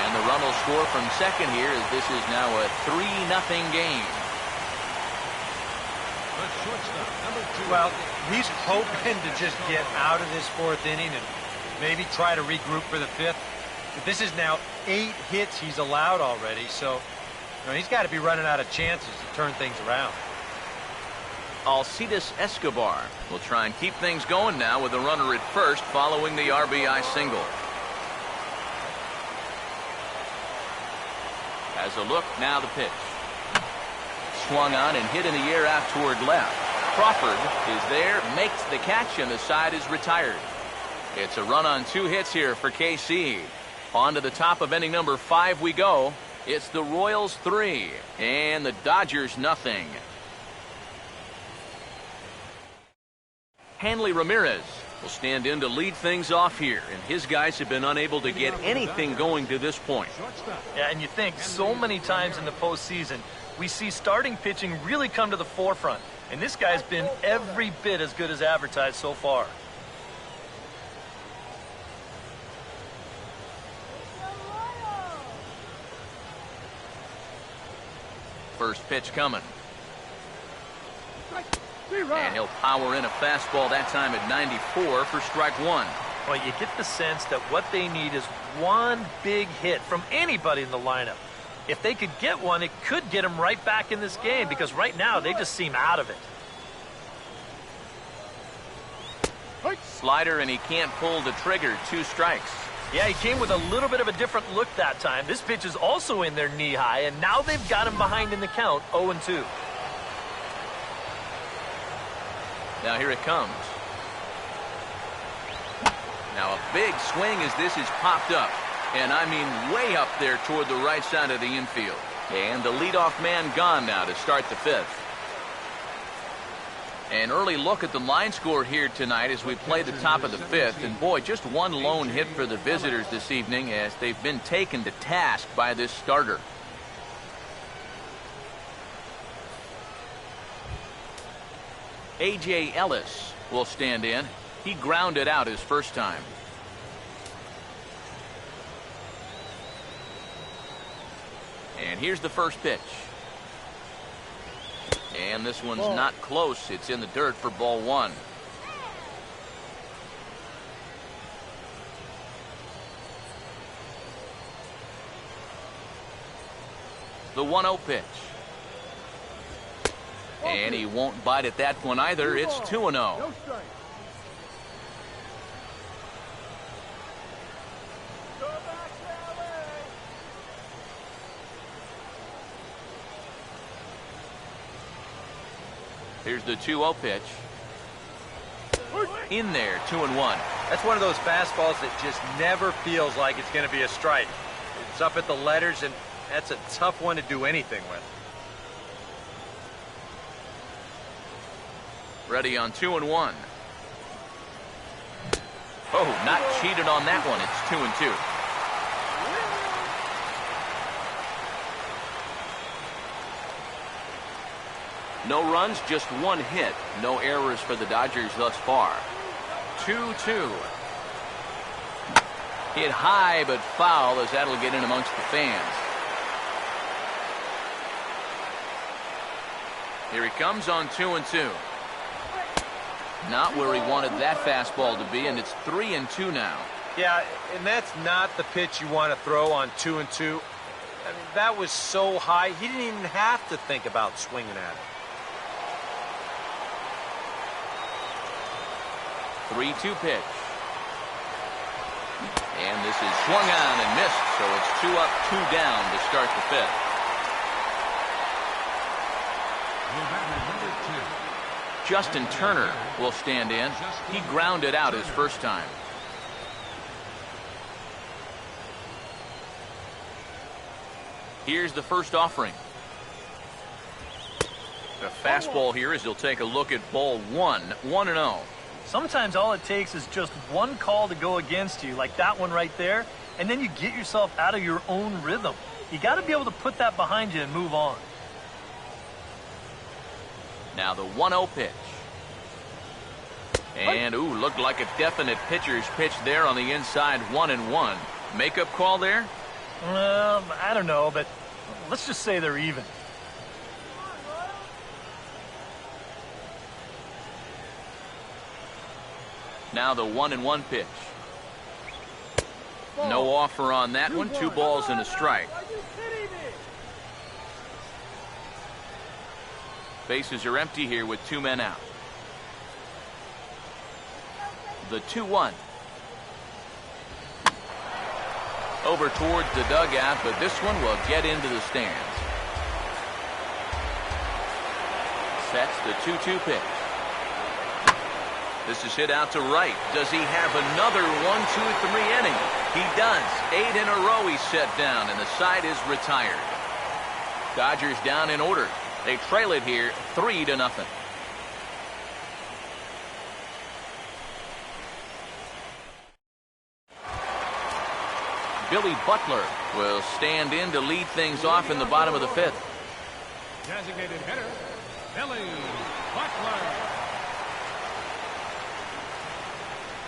And the run will score from second here as this is now a 3-0 game. Well, he's hoping to just get out of this fourth inning and maybe try to regroup for the fifth. But this is now 8 hits he's allowed already, so he's got to be running out of chances to turn things around. Alcides Escobar will try and keep things going now with a runner at first following the RBI single. Has a look, now the pitch. Swung on and hit in the air out toward left. Crawford is there, makes the catch, and the side is retired. It's a run on 2 hits here for KC. On to the top of inning number 5 we go. It's the Royals 3 and the Dodgers nothing. Hanley Ramirez will stand in to lead things off here, and his guys have been unable to get anything going to this point. Yeah, and you think so many times in the postseason we see starting pitching really come to the forefront, and this guy's been every bit as good as advertised so far. First pitch coming. And he'll power in a fastball that time at 94 for strike 1. Well, you get the sense that what they need is one big hit from anybody in the lineup. If they could get one, it could get them right back in this game because right now they just seem out of it. Slider, and he can't pull the trigger. 2 strikes. Yeah, he came with a little bit of a different look that time. This pitch is also in there knee high, and now they've got him behind in the count, 0-2. Now here it comes. Now a big swing as this is popped up. And I mean way up there toward the right side of the infield. And the leadoff man gone now to start the 5th. An early look at the line score here tonight as we play the top of the 5th. And boy, just one lone hit for the visitors this evening as they've been taken to task by this starter. A.J. Ellis will stand in. He grounded out his first time. And here's the first pitch. And this one's not close. It's in the dirt for ball 1. The 1-0 pitch. And he won't bite at that one either. It's 2-0. No strike. Here's the 2-0 pitch. In there, 2-1. That's one of those fastballs that just never feels like it's going to be a strike. It's up at the letters, and that's a tough one to do anything with. Ready on 2-1. Oh, not cheated on that one. It's 2-2. No runs, just one hit. No errors for the Dodgers thus far. 2-2. Hit high but foul, as that'll get in amongst the fans. Here he comes on 2-2. Not where he wanted that fastball to be, and it's 3-2 now. Yeah, and that's not the pitch you want to throw on 2-2. I mean, that was so high, he didn't even have to think about swinging at it. 3-2 pitch. And this is swung on and missed, so it's 2 up, 2 down to start the fifth. Justin Turner will stand in. He grounded out his first time. Here's the first offering. The fastball here as he'll take a look at ball 1, 1-0. Sometimes all it takes is just one call to go against you, like that one right there, and then you get yourself out of your own rhythm. You got to be able to put that behind you and move on. Now the 1-0 pitch. And, ooh, looked like a definite pitcher's pitch there on the inside, 1-1. Makeup call there? I don't know, but let's just say they're even. Now the 1-1 pitch. No offer on that one. 2 balls and a strike. Bases are empty here with 2 men out. The 2-1. Over towards the dugout, but this one will get into the stands. Sets the 2-2 pitch. This is hit out to right. Does he have another 1-2-3 inning? He does. 8 in a row he's set down, and the side is retired. Dodgers down in order. They trail it here 3-0. Billy Butler will stand in to lead things off in the bottom of the fifth. Designated hitter, Billy Butler.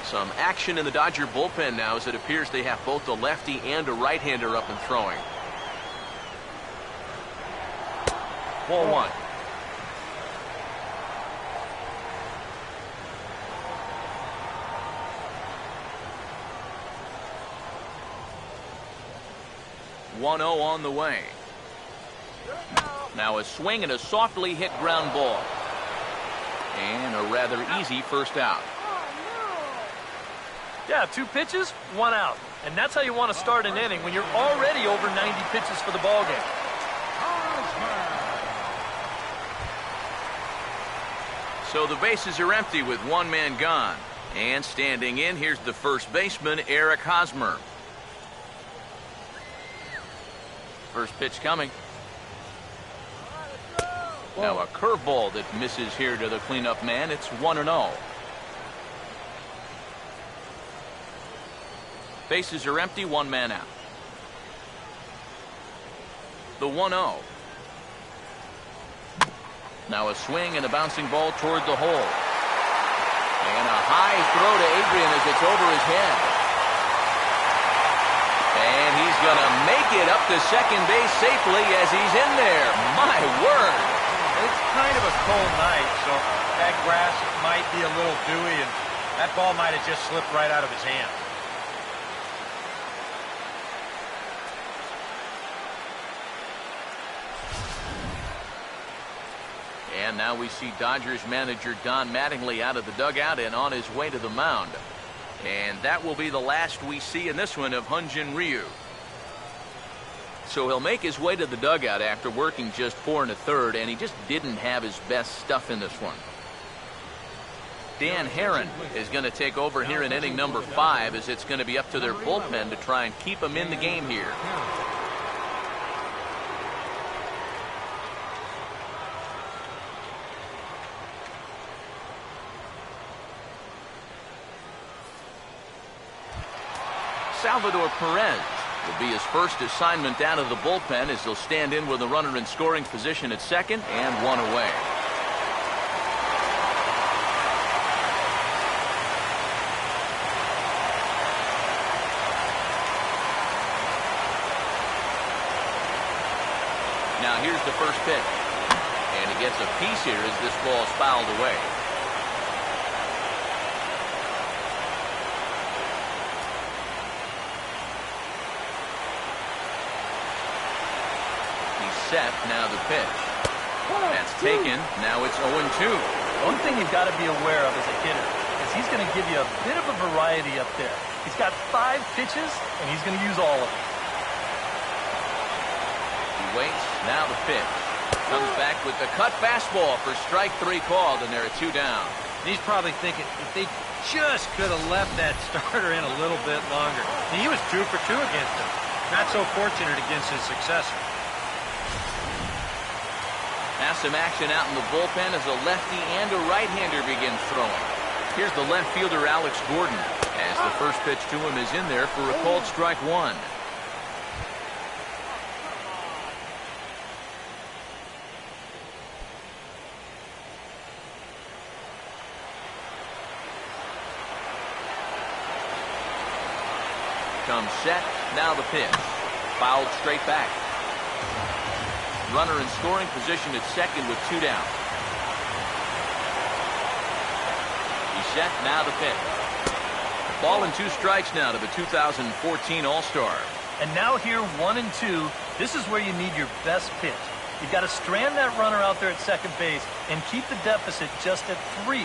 Some action in the Dodger bullpen now, as it appears they have both a lefty and a right-hander up and throwing. Ball 1. On the way. Now a swing and a softly hit ground ball. And a rather easy first out. Yeah, 2 pitches, 1 out. And that's how you want to start an inning when you're already over 90 pitches for the ball game. So the bases are empty with 1 man gone. And standing in, here's the first baseman, Eric Hosmer. First pitch coming. Now a curveball that misses here to the cleanup man. It's 1-0. Bases are empty, 1 man out. The 1-0. Now a swing and a bouncing ball toward the hole. And a high throw to Adrian as it's over his head. And he's going to make it up to second base safely as he's in there. My word. It's kind of a cold night, so that grass might be a little dewy, and that ball might have just slipped right out of his hand. And now we see Dodgers manager Don Mattingly out of the dugout and on his way to the mound. And that will be the last we see in this one of Hyun-Jin Ryu. So he'll make his way to the dugout after working just 4 1/3, and he just didn't have his best stuff in this one. Dan Herron is going to take over here in inning number 5, as it's going to be up to their bullpen to try and keep him in the game here. Salvador Perez will be his first assignment down to the bullpen as he'll stand in with a runner in scoring position at second and one away. Now here's the first pitch. And he gets a piece here as this ball is fouled away. He's set. Now the pitch. That's taken. Now it's 0-2. One thing you've got to be aware of as a hitter is he's going to give you a bit of a variety up there. He's got 5 pitches, and he's going to use all of them. He waits. Now the pitch. Comes back with the cut fastball for strike 3 called, and there are 2 down. He's probably thinking if they just could have left that starter in a little bit longer. He was 2 for 2 against him. Not so fortunate against his successor. Now some action out in the bullpen as a lefty and a right-hander begin throwing. Here's the left fielder Alex Gordon as the first pitch to him is in there for a called strike 1. Comes set. Now the pitch. Fouled straight back. Runner in scoring position at second with 2 down. He's set. Now the pitch. Ball and 2 strikes now to the 2014 All-Star. And now here 1-2. This is where you need your best pitch. You've got to strand that runner out there at second base and keep the deficit just at 3.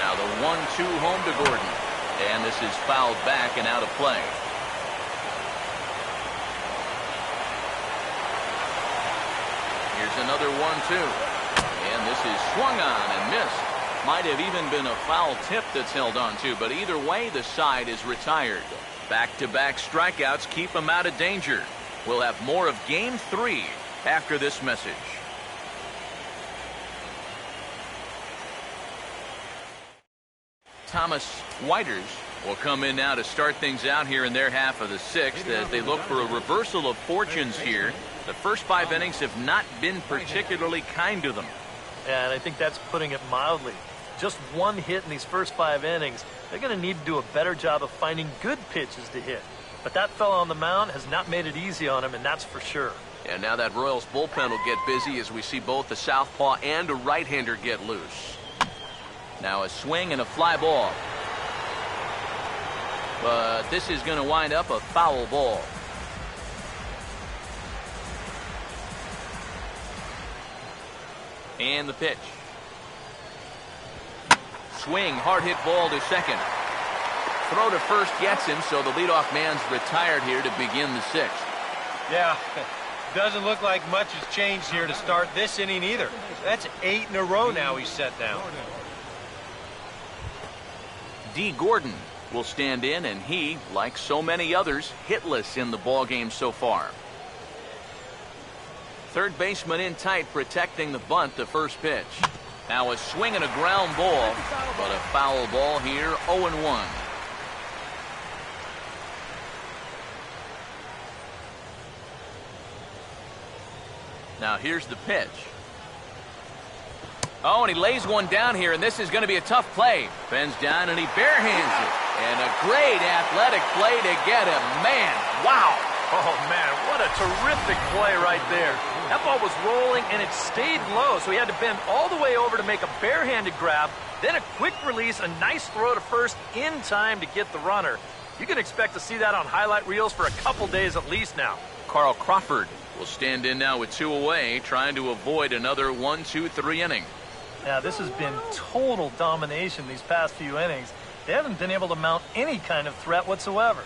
Now the 1-2 home to Gordon. And this is fouled back and out of play. Here's another 1-2. And this is swung on and missed. Might have even been a foul tip that's held on to, but either way, the side is retired. Back-to-back strikeouts keep him out of danger. We'll have more of Game 3 after this message. Thomas Whiters will come in now to start things out here in their half of the 6th as they look for a reversal of fortunes here. The first 5 innings have not been particularly kind to them. Yeah, and I think that's putting it mildly. Just 1 hit in these first 5 innings. They're going to need to do a better job of finding good pitches to hit. But that fellow on the mound has not made it easy on him, and that's for sure. And now that Royals bullpen will get busy as we see both the southpaw and a right-hander get loose. Now a swing and a fly ball. But this is going to wind up a foul ball. And the pitch. Swing, hard hit ball to second. Throw to first gets him, so the leadoff man's retired here to begin the 6th. Yeah, doesn't look like much has changed here to start this inning either. That's 8 in a row now he's set down. D. Gordon will stand in, and he, like so many others, hitless in the ballgame so far. Third baseman in tight, protecting the bunt, the first pitch. Now a swing and a ground ball, but a foul ball here, 0-1. Now here's the pitch. Oh, and he lays one down here, and this is going to be a tough play. Bends down, and he barehands it. And a great athletic play to get him. Man, wow. Oh, man, what a terrific play right there. That ball was rolling, and it stayed low, so he had to bend all the way over to make a barehanded grab, then a quick release, a nice throw to first in time to get the runner. You can expect to see that on highlight reels for a couple days at least now. Carl Crawford will stand in now with 2 away, trying to avoid another 1-2-3 inning. Now, this has been total domination these past few innings. They haven't been able to mount any kind of threat whatsoever.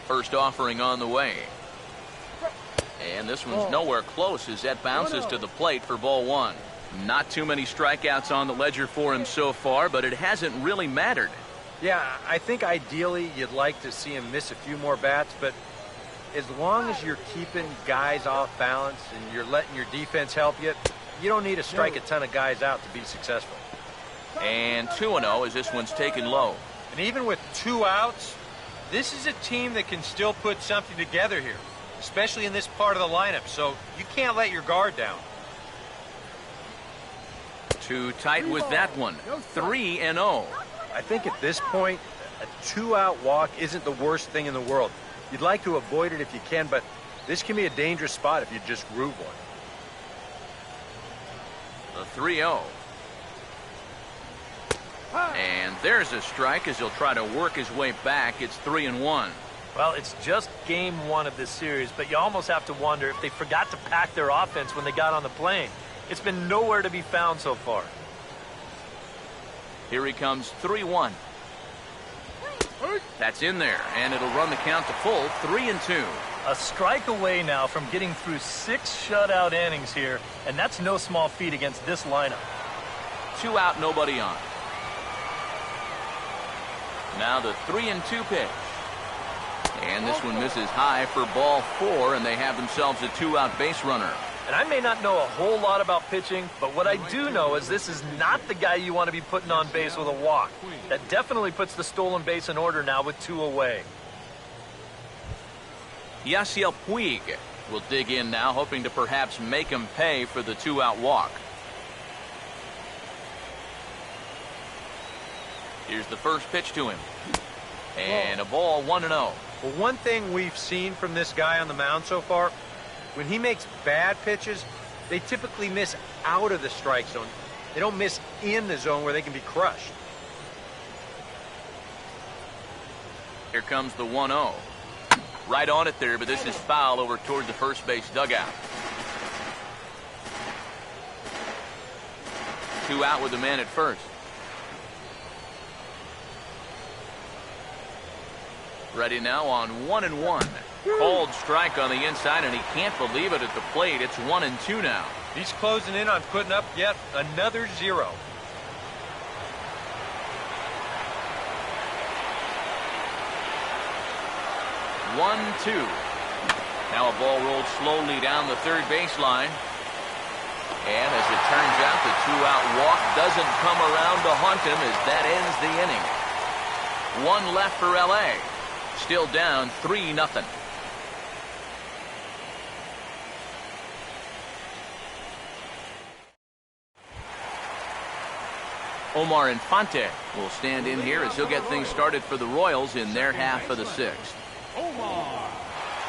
First offering on the way. And this one's nowhere close as that bounces to the plate for ball 1. Not too many strikeouts on the ledger for him so far, but it hasn't really mattered. Yeah, I think ideally you'd like to see him miss a few more bats, but as long as you're keeping guys off balance and you're letting your defense help you, you don't need to strike a ton of guys out to be successful. And 2-0 as this one's taken low. And even with 2 outs, this is a team that can still put something together here, especially in this part of the lineup, so you can't let your guard down. Too tight with that one. 3-0. I think at this point, a 2-out walk isn't the worst thing in the world. You'd like to avoid it if you can, but this can be a dangerous spot if you just groove one. The 3-0. And there's a strike as he'll try to work his way back. It's 3-1. Well, it's just game 1 of this series, but you almost have to wonder if they forgot to pack their offense when they got on the plane. It's been nowhere to be found so far. Here he comes, 3-1. That's in there, and it'll run the count to full, 3-2. A strike away now from getting through 6 shutout innings here, and that's no small feat against this lineup. 2 out, nobody on. Now the 3-2 pitch. And this one misses high for ball 4, and they have themselves a 2-out base runner. And I may not know a whole lot about pitching, but what I do know is this is not the guy you want to be putting on base with a walk. That definitely puts the stolen base in order now with 2 away. Yasiel Puig will dig in now, hoping to perhaps make him pay for the 2-out walk. Here's the first pitch to him. And a ball, 1-0. Well, one thing we've seen from this guy on the mound so far, when he makes bad pitches, they typically miss out of the strike zone. They don't miss in the zone where they can be crushed. Here comes the 1-0. Right on it there, but this is foul over toward the first base dugout. 2 out with the man at first. Ready now on 1-1. Cold strike on the inside, and he can't believe it at the plate. It's 1-2 now. He's closing in on putting up yet another 0. One-two. Now a ball rolled slowly down the third baseline. And as it turns out, the 2-out walk doesn't come around to haunt him as that ends the inning. 1 left for L.A. Still down 3-0. Omar Infante will stand in here as he'll get things started for the Royals in their half of the 6th. Omar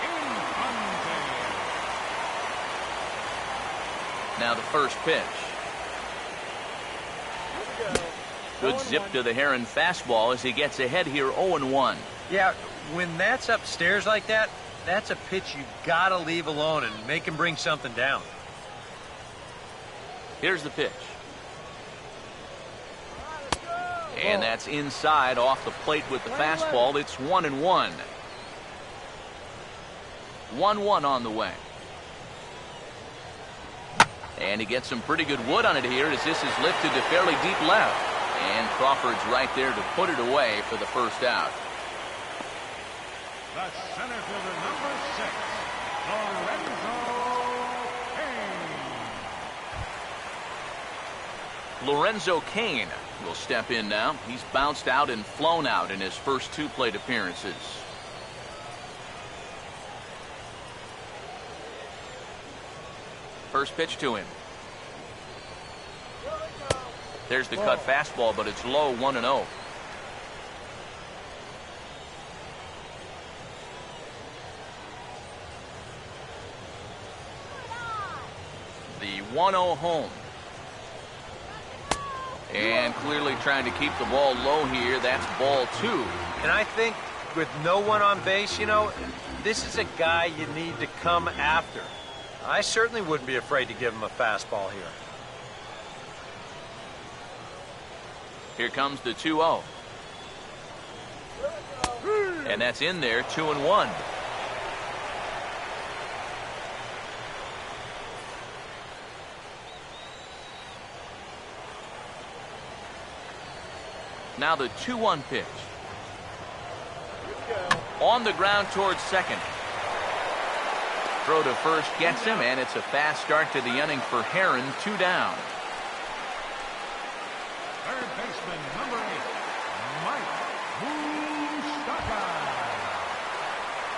Infante. Now the first pitch. Good zip to the Heron fastball as he gets ahead here 0-1. Yeah, when that's upstairs like that, that's a pitch you gotta leave alone and make him bring something down. Here's the pitch. And that's inside off the plate with the fastball. It's 1-1. 1-1 on the way. And he gets some pretty good wood on it here as this is lifted to fairly deep left. And Crawford's right there to put it away for the first out. The center fielder, number 6, Lorenzo Kane. Lorenzo Kane will step in now. He's bounced out and flown out in his first 2 plate appearances. First pitch to him. There's the cut fastball, but it's low, 1-0. The 1-0 home. And clearly trying to keep the ball low here. That's ball 2. And I think with no one on base, you know, this is a guy you need to come after. I certainly wouldn't be afraid to give him a fastball here. Here comes the 2-0. And that's in there, 2-1. Now the 2-1 pitch. On the ground towards second. Throw to first gets him, and it's a fast start to the inning for Herron. 2 down. Third baseman, number 8, Mike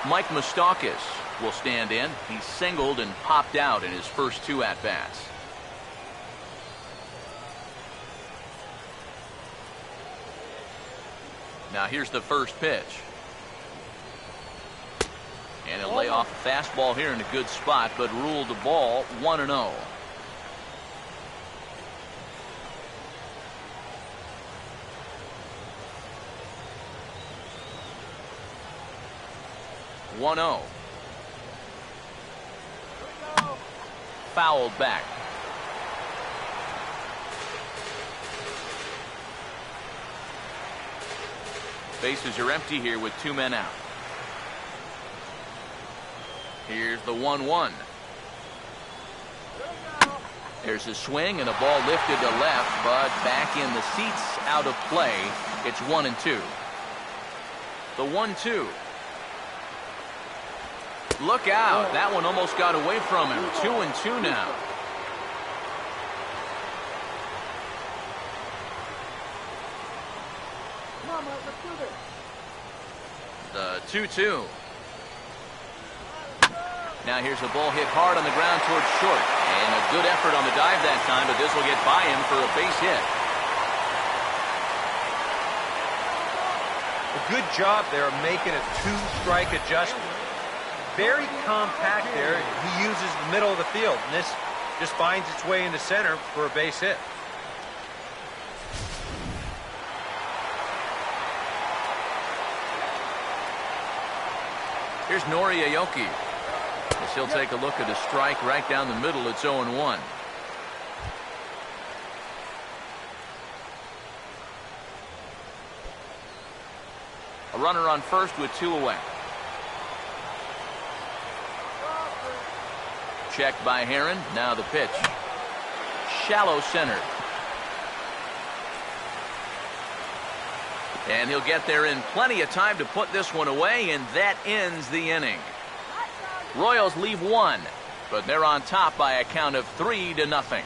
Mike Moustakas. Moustakas will stand in. He singled and popped out in his first 2 at-bats. Now here's the first pitch. And he'll lay off a fastball here in a good spot, but ruled the ball 1-0. Fouled back. Bases are empty here with 2 men out. Here's the 1-1. There's a swing and a ball lifted to left, but back in the seats, out of play. It's 1-2. The 1-2. Look out. That one almost got away from him. 2-2 now. The 2-2. Now here's a ball hit hard on the ground towards short. And a good effort on the dive that time, but this will get by him for a base hit. A good job there of making a 2-strike adjustment. Very compact there. He uses the middle of the field, and this just finds its way into center for a base hit. Here's Nori Aoki. As he'll take a look at a strike right down the middle. It's 0-1. A runner on first with 2 away. Checked by Herron. Now the pitch. Shallow center. And he'll get there in plenty of time to put this one away, and that ends the inning. Royals leave 1, but they're on top by a count of 3-0.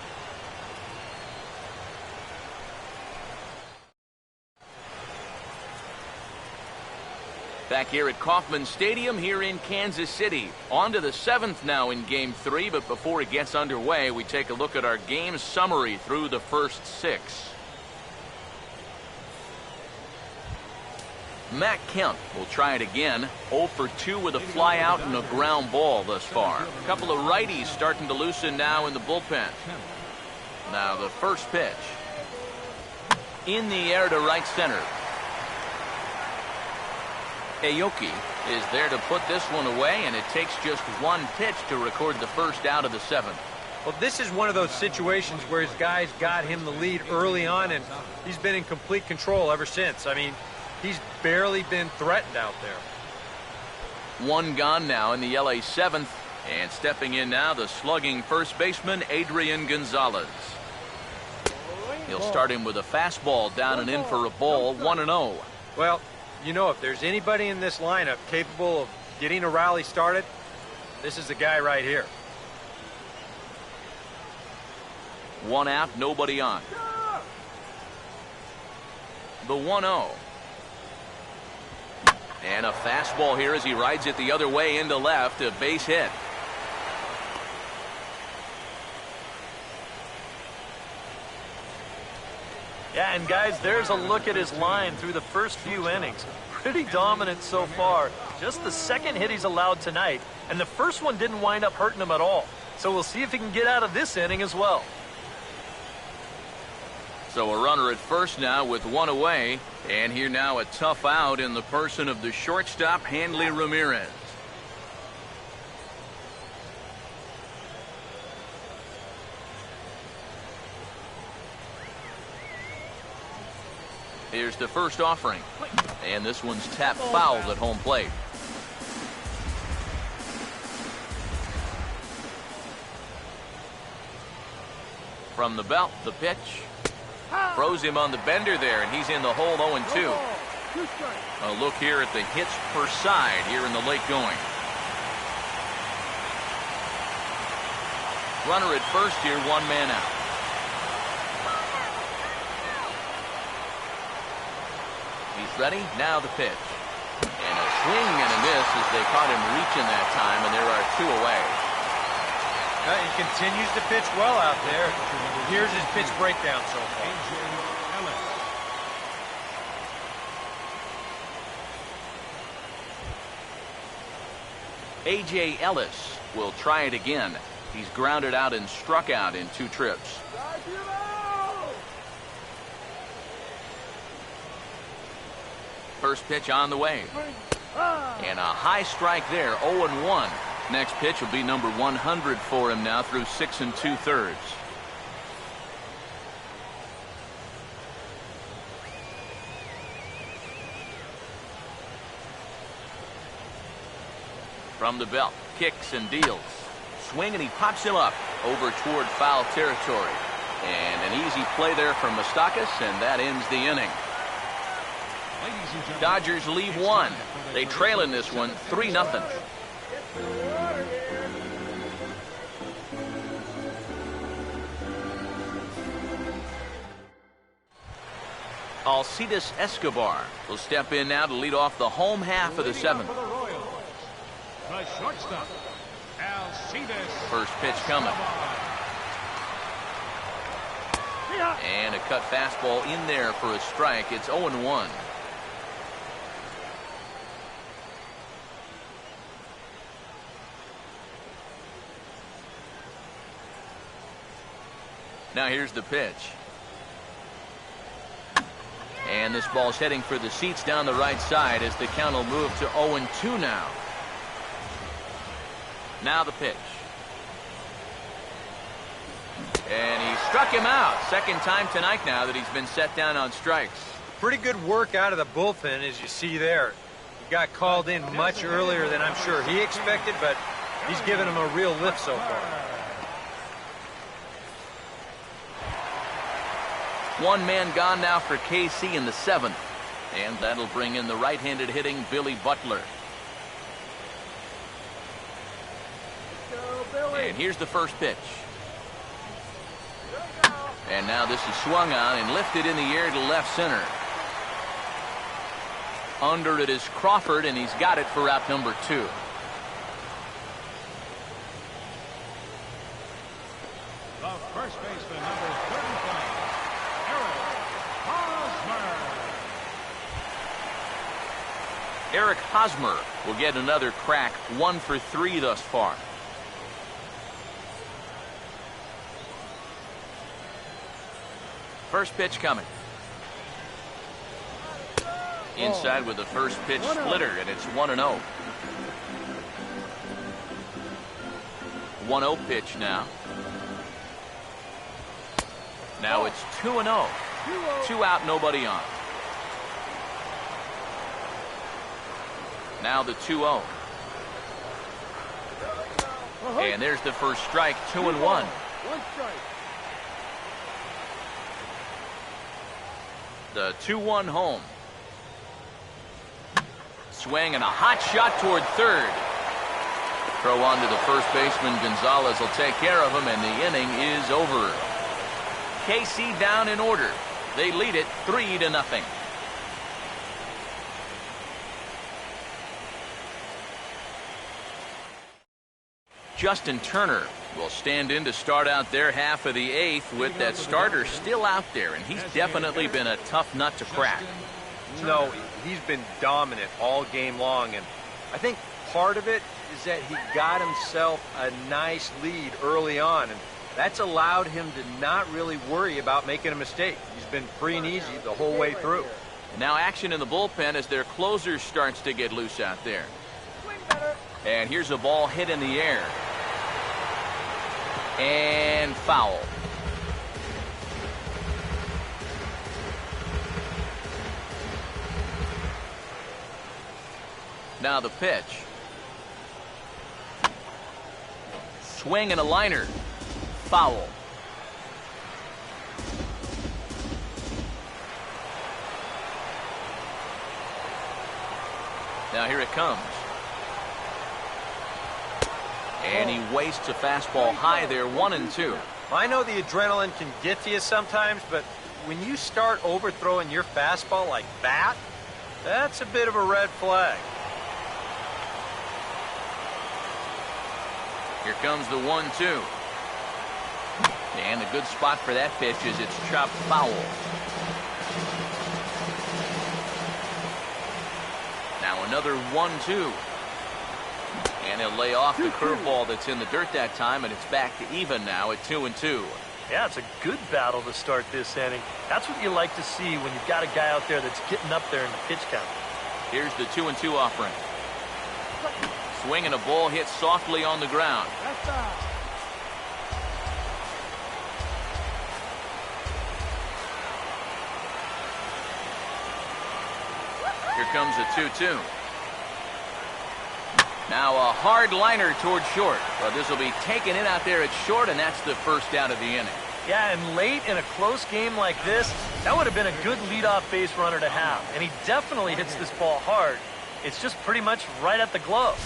Back here at Kauffman Stadium here in Kansas City. On to the 7th now in Game 3, but before it gets underway, we take a look at our game summary through the first 6. Matt Kemp will try it again. 0 for 2 with a fly out and a ground ball thus far. A couple of righties starting to loosen now in the bullpen. Now the first pitch. In the air to right center. Aoki is there to put this one away, and it takes just 1 pitch to record the first out of the 7th. Well, this is one of those situations where his guys got him the lead early on, and he's been in complete control ever since. I mean, he's barely been threatened out there. 1 gone now in the LA 7th, and stepping in now, the slugging first baseman, Adrian Gonzalez. He'll start him with a fastball down and in for a ball. 1-0. Well, you know, if there's anybody in this lineup capable of getting a rally started, this is the guy right here. 1 out, nobody on. The 1-0. And a fastball here as he rides it the other way into left. A base hit. Yeah, and guys, there's a look at his line through the first few innings. Pretty dominant so far. Just the second hit he's allowed tonight, and the first one didn't wind up hurting him at all. So we'll see if he can get out of this inning as well. So a runner at first now with 1 away, and here now a tough out in the person of the shortstop, Hanley Ramirez. Here's the first offering, and this one's tapped foul at home plate. From the belt, the pitch. Throws him on the bender there, and he's in the hole 0-2. A look here at the hits per side here in the late going. Runner at first here, 1 man out. He's ready. Now the pitch. And a swing and a miss as they caught him reaching that time, and there are 2 away. He continues to pitch well out there. Here's his pitch breakdown so far. A.J. Ellis will try it again. He's grounded out and struck out in 2 trips. First pitch on the way. And a high strike there, 0-1. Next pitch will be number 100 for him now through 6 2/3. From the belt, kicks and deals. Swing, and he pops him up over toward foul territory. And an easy play there from Moustakas, and that ends the inning. Dodgers leave 1. They trail in this one 3-0. Alcides Escobar will step in now to lead off the home half of the 7th. The shortstop, Alcides. First pitch coming. And a cut fastball in there for a strike. It's 0-1. Now here's the pitch. And this ball's heading for the seats down the right side as the count will move to 0-2 now. Now the pitch. And he struck him out. Second time tonight now that he's been set down on strikes. Pretty good work out of the bullpen, as you see there. He got called in much earlier than I'm sure he expected, but he's given him a real lift so far. 1 man gone now for KC in the 7th. And that'll bring in the right-handed hitting Billy Butler. And here's the first pitch. And now this is swung on and lifted in the air to left center. Under it is Crawford, and he's got it for out number 2. The first baseman, number 35, Eric Hosmer will get another crack, 1 for 3 thus far. First pitch coming. Inside with the first pitch splitter, and it's 1-0. 1-0 pitch now. Now it's 2-0. 2 out, nobody on. Now the 2-0. And there's the first strike, 2-1. 1 strike. The 2-1 home. Swing and a hot shot toward third. Throw on to the first baseman. Gonzalez will take care of him, and the inning is over. KC down in order. They lead it 3-0. Justin Turner will stand in to start out their half of the 8th with that starter still out there, and he's definitely been a tough nut to crack. No, he's been dominant all game long, and I think part of it is that he got himself a nice lead early on, and that's allowed him to not really worry about making a mistake. He's been free and easy the whole way through. Now action in the bullpen as their closer starts to get loose out there. And here's a ball hit in the air. And foul. Now the pitch. Swing and a liner. Foul. Now here it comes. And he wastes a fastball high there, 1-2. I know the adrenaline can get to you sometimes, but when you start overthrowing your fastball like that, that's a bit of a red flag. Here comes the 1-2. And a good spot for that pitch is it's chopped foul. Now another 1-2. And he'll lay off the curveball that's in the dirt that time, and it's back to even now at 2-2. Yeah, it's a good battle to start this inning. That's what you like to see when you've got a guy out there that's getting up there in the pitch count. Here's the 2-2 offering. Swing and a ball hit softly on the ground. Here comes a 2-2. Now a hard liner toward short. Well, this will be taken in out there at short, and that's the first out of the inning. Yeah, and late in a close game like this, that would have been a good leadoff base runner to have. And he definitely hits this ball hard. It's just pretty much right at the glove.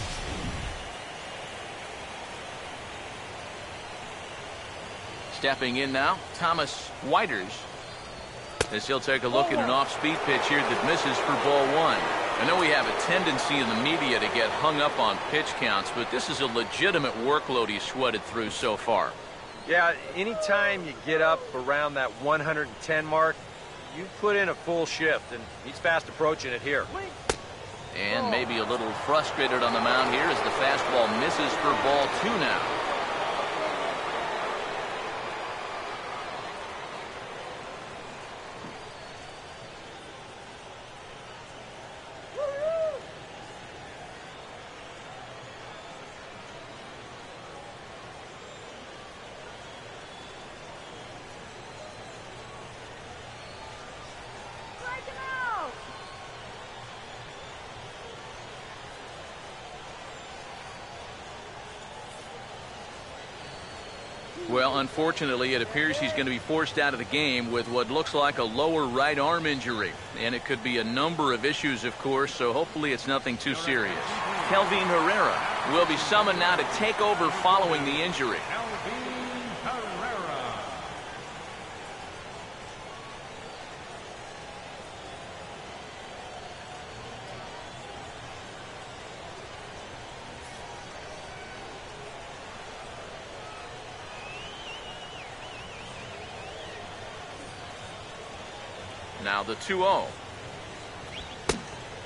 Stepping in now, Thomas Whiters, as he'll take a look at an off-speed pitch here that misses for ball one. I know we have a tendency in the media to get hung up on pitch counts, but this is a legitimate workload he's sweated through so far. Yeah, anytime you get up around that 110 mark, you put in a full shift, and he's fast approaching it here. And maybe a little frustrated on the mound here as the fastball misses for ball two now. Well, unfortunately, it appears he's going to be forced out of the game with what looks like a lower right arm injury. And it could be a number of issues, of course, so hopefully it's nothing too serious. Kelvin Herrera will be summoned now to take over following the injury. Now the 2-0.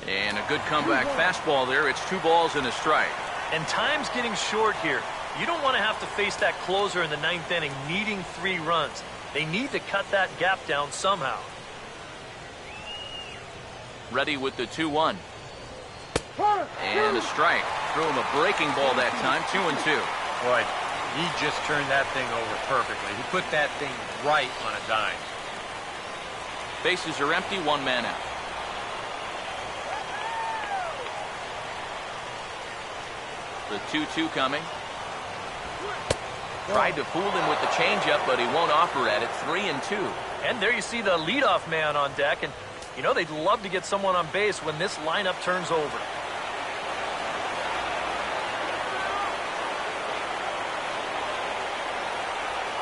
And a good comeback fastball there. It's 2 balls and a strike. And time's getting short here. You don't want to have to face that closer in the 9th inning needing 3 runs. They need to cut that gap down somehow. Ready with the 2-1. And a strike. Threw him a breaking ball that time. 2-2. Boy, he just turned that thing over perfectly. He put that thing right on a dime. Bases are empty, 1 man out. The 2-2 coming. Tried to fool him with the changeup, but he won't offer at it. 3-2. And there you see the leadoff man on deck. And, you know, they'd love to get someone on base when this lineup turns over.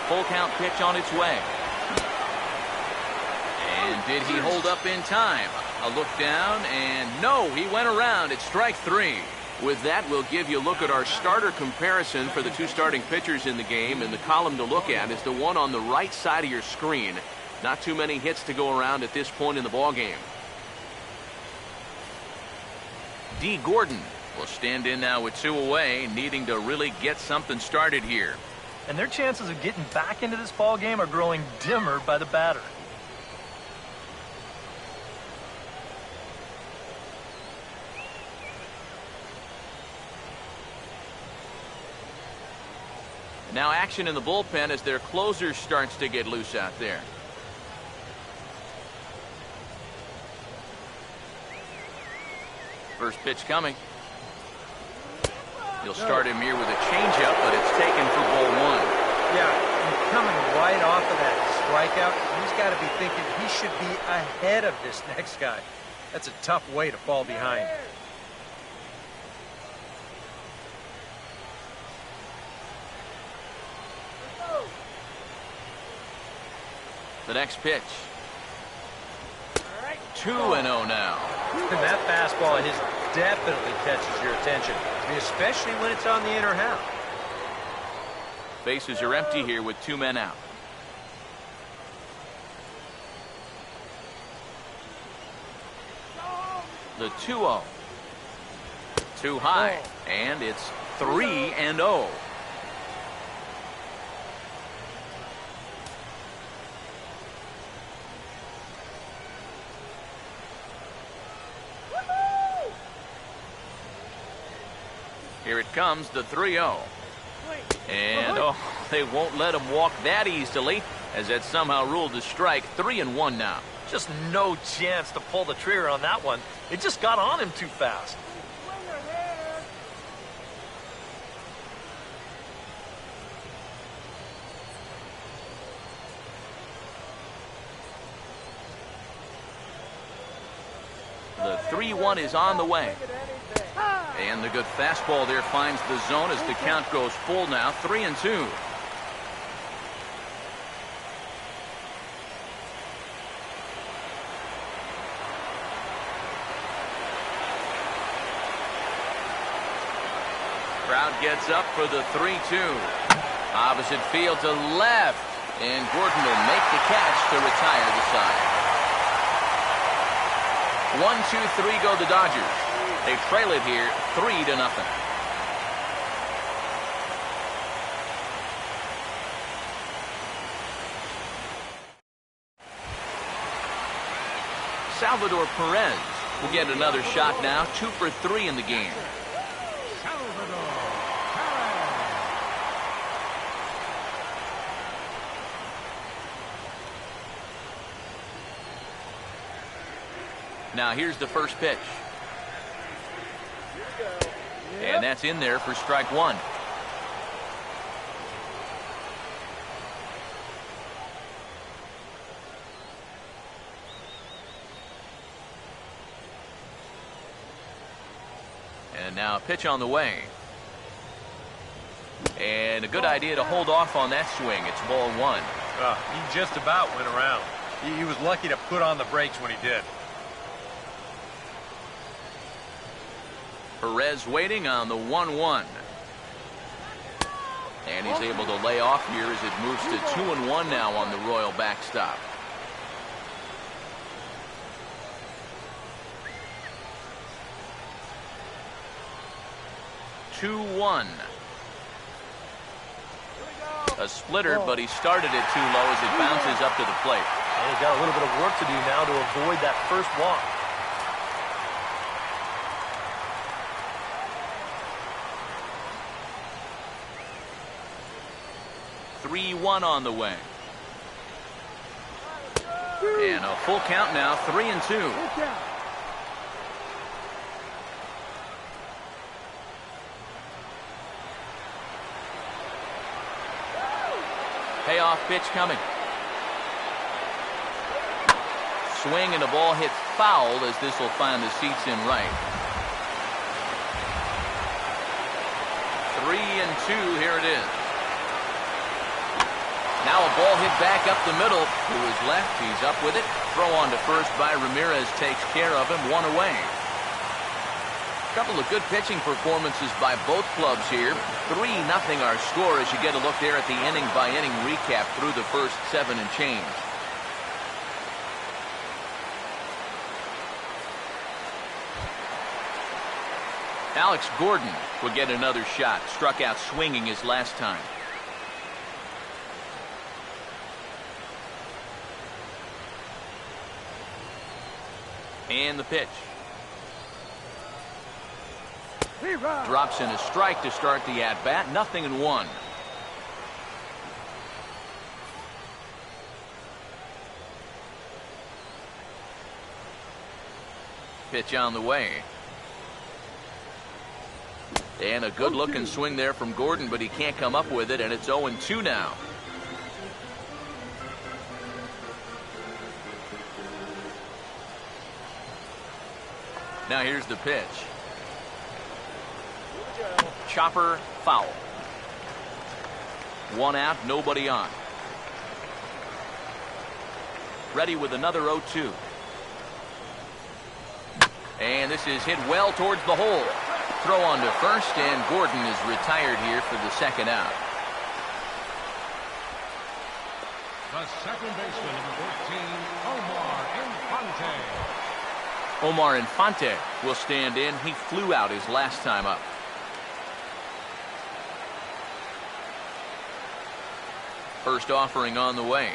Full count pitch on its way. And did he hold up in time? A look down, and no, he went around. It's strike 3. With that, we'll give you a look at our starter comparison for the 2 starting pitchers in the game. And the column to look at is the one on the right side of your screen. Not too many hits to go around at this point in the ballgame. D. Gordon will stand in now with 2 away, needing to really get something started here. And their chances of getting back into this ballgame are growing dimmer by the batter. Now action in the bullpen as their closer starts to get loose out there. First pitch coming. He'll start him here with a changeup, but it's taken for ball 1. Yeah, and coming right off of that strikeout, he's got to be thinking he should be ahead of this next guy. That's a tough way to fall behind. The next pitch. 2-0 now. And that fastball of his definitely catches your attention, especially when it's on the inner half. Bases are empty here with 2 men out. The 2-0. Too high, and it's 3-0. Here it comes, the 3-0. And, oh, they won't let him walk that easily, as that's somehow ruled a strike. 3-1 now. Just no chance to pull the trigger on that one. It just got on him too fast. The 3-1 is on the way. And the good fastball there finds the zone as the count goes full now. 3-2. Crowd gets up for the 3-2. Opposite field to left. And Gordon will make the catch to retire the side. 1-2-3 go the Dodgers. They trail it here 3-0. Salvador Perez will get another shot now. 2 for 3 in the game. Now here's the first pitch. And that's in there for strike 1. And now a pitch on the way. And a good idea to hold off on that swing. It's ball 1. He just about went around. He was lucky to put on the brakes when he did. Perez waiting on the 1-1. And he's able to lay off here as it moves to 2-1 now on the Royal backstop. A splitter, but he started it too low as it bounces up to the plate. And he's got a little bit of work to do now to avoid that first walk. 3-1 on the way. And a full count now, 3-2. Payoff pitch coming. Swing and the ball hit foul as this will find the seats in right. 3-2, here it is. Now a ball hit back up the middle. To his left, he's up with it. Throw on to first by Ramirez takes care of him. 1 away. A couple of good pitching performances by both clubs here. 3-0 our score as you get a look there at the inning-by-inning recap through the first 7 and change. Alex Gordon will get another shot. Struck out swinging his last time. And the pitch. Drops in a strike to start the at-bat. 0-1. Pitch on the way. And a good-looking swing there from Gordon, but he can't come up with it, and it's 0-2 now. Now here's the pitch. Chopper foul. 1 out, nobody on. ready with another 0-2. And this is hit well towards the hole. Throw on to first, and Gordon is retired here for the second out. The second baseman, number 14, Omar Infante. Omar Infante will stand in. He flew out his last time up. First offering on the way.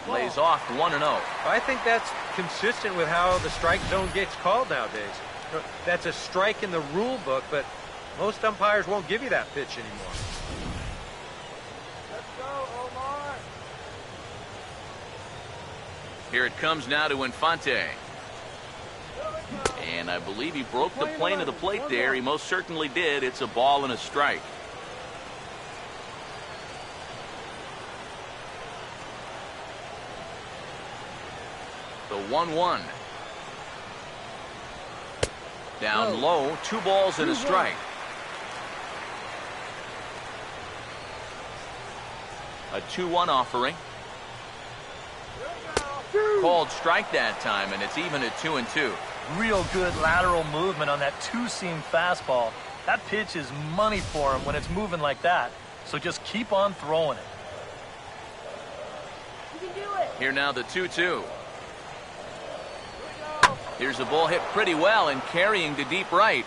Lays off 1-0. I think that's consistent with how the strike zone gets called nowadays. That's a strike in the rule book, but most umpires won't give you that pitch anymore. Let's go, Omar. Here it comes now to Infante. And I believe he broke the plane of the plate there. He most certainly did. It's a ball and a strike. The 1-1. Down low, 2 balls and a strike. A 2-1 offering. Called strike that time, and it's even at 2-2. Real good lateral movement on that two-seam fastball. That pitch is money for him when it's moving like that. So just keep on throwing it. You can do it. Here now the 2-2. Here's a ball hit pretty well and carrying to deep right.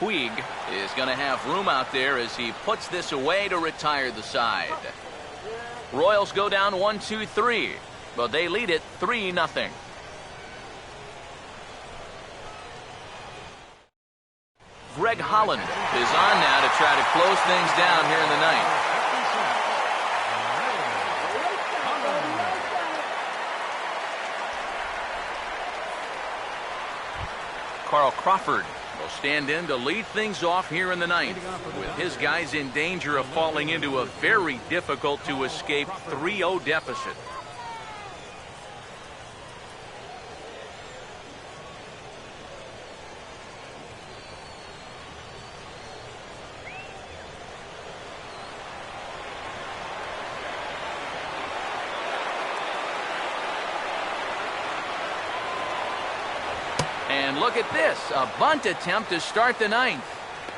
Puig is going to have room out there as he puts this away to retire the side. Royals go down 1-2-3, but they lead it 3-0. Greg Holland is on now to try to close things down here in the ninth. Carl Crawford will stand in to lead things off here in the ninth, with his guys in danger of falling into a very difficult to escape 3-0 deficit. And look at this, a bunt attempt to start the ninth.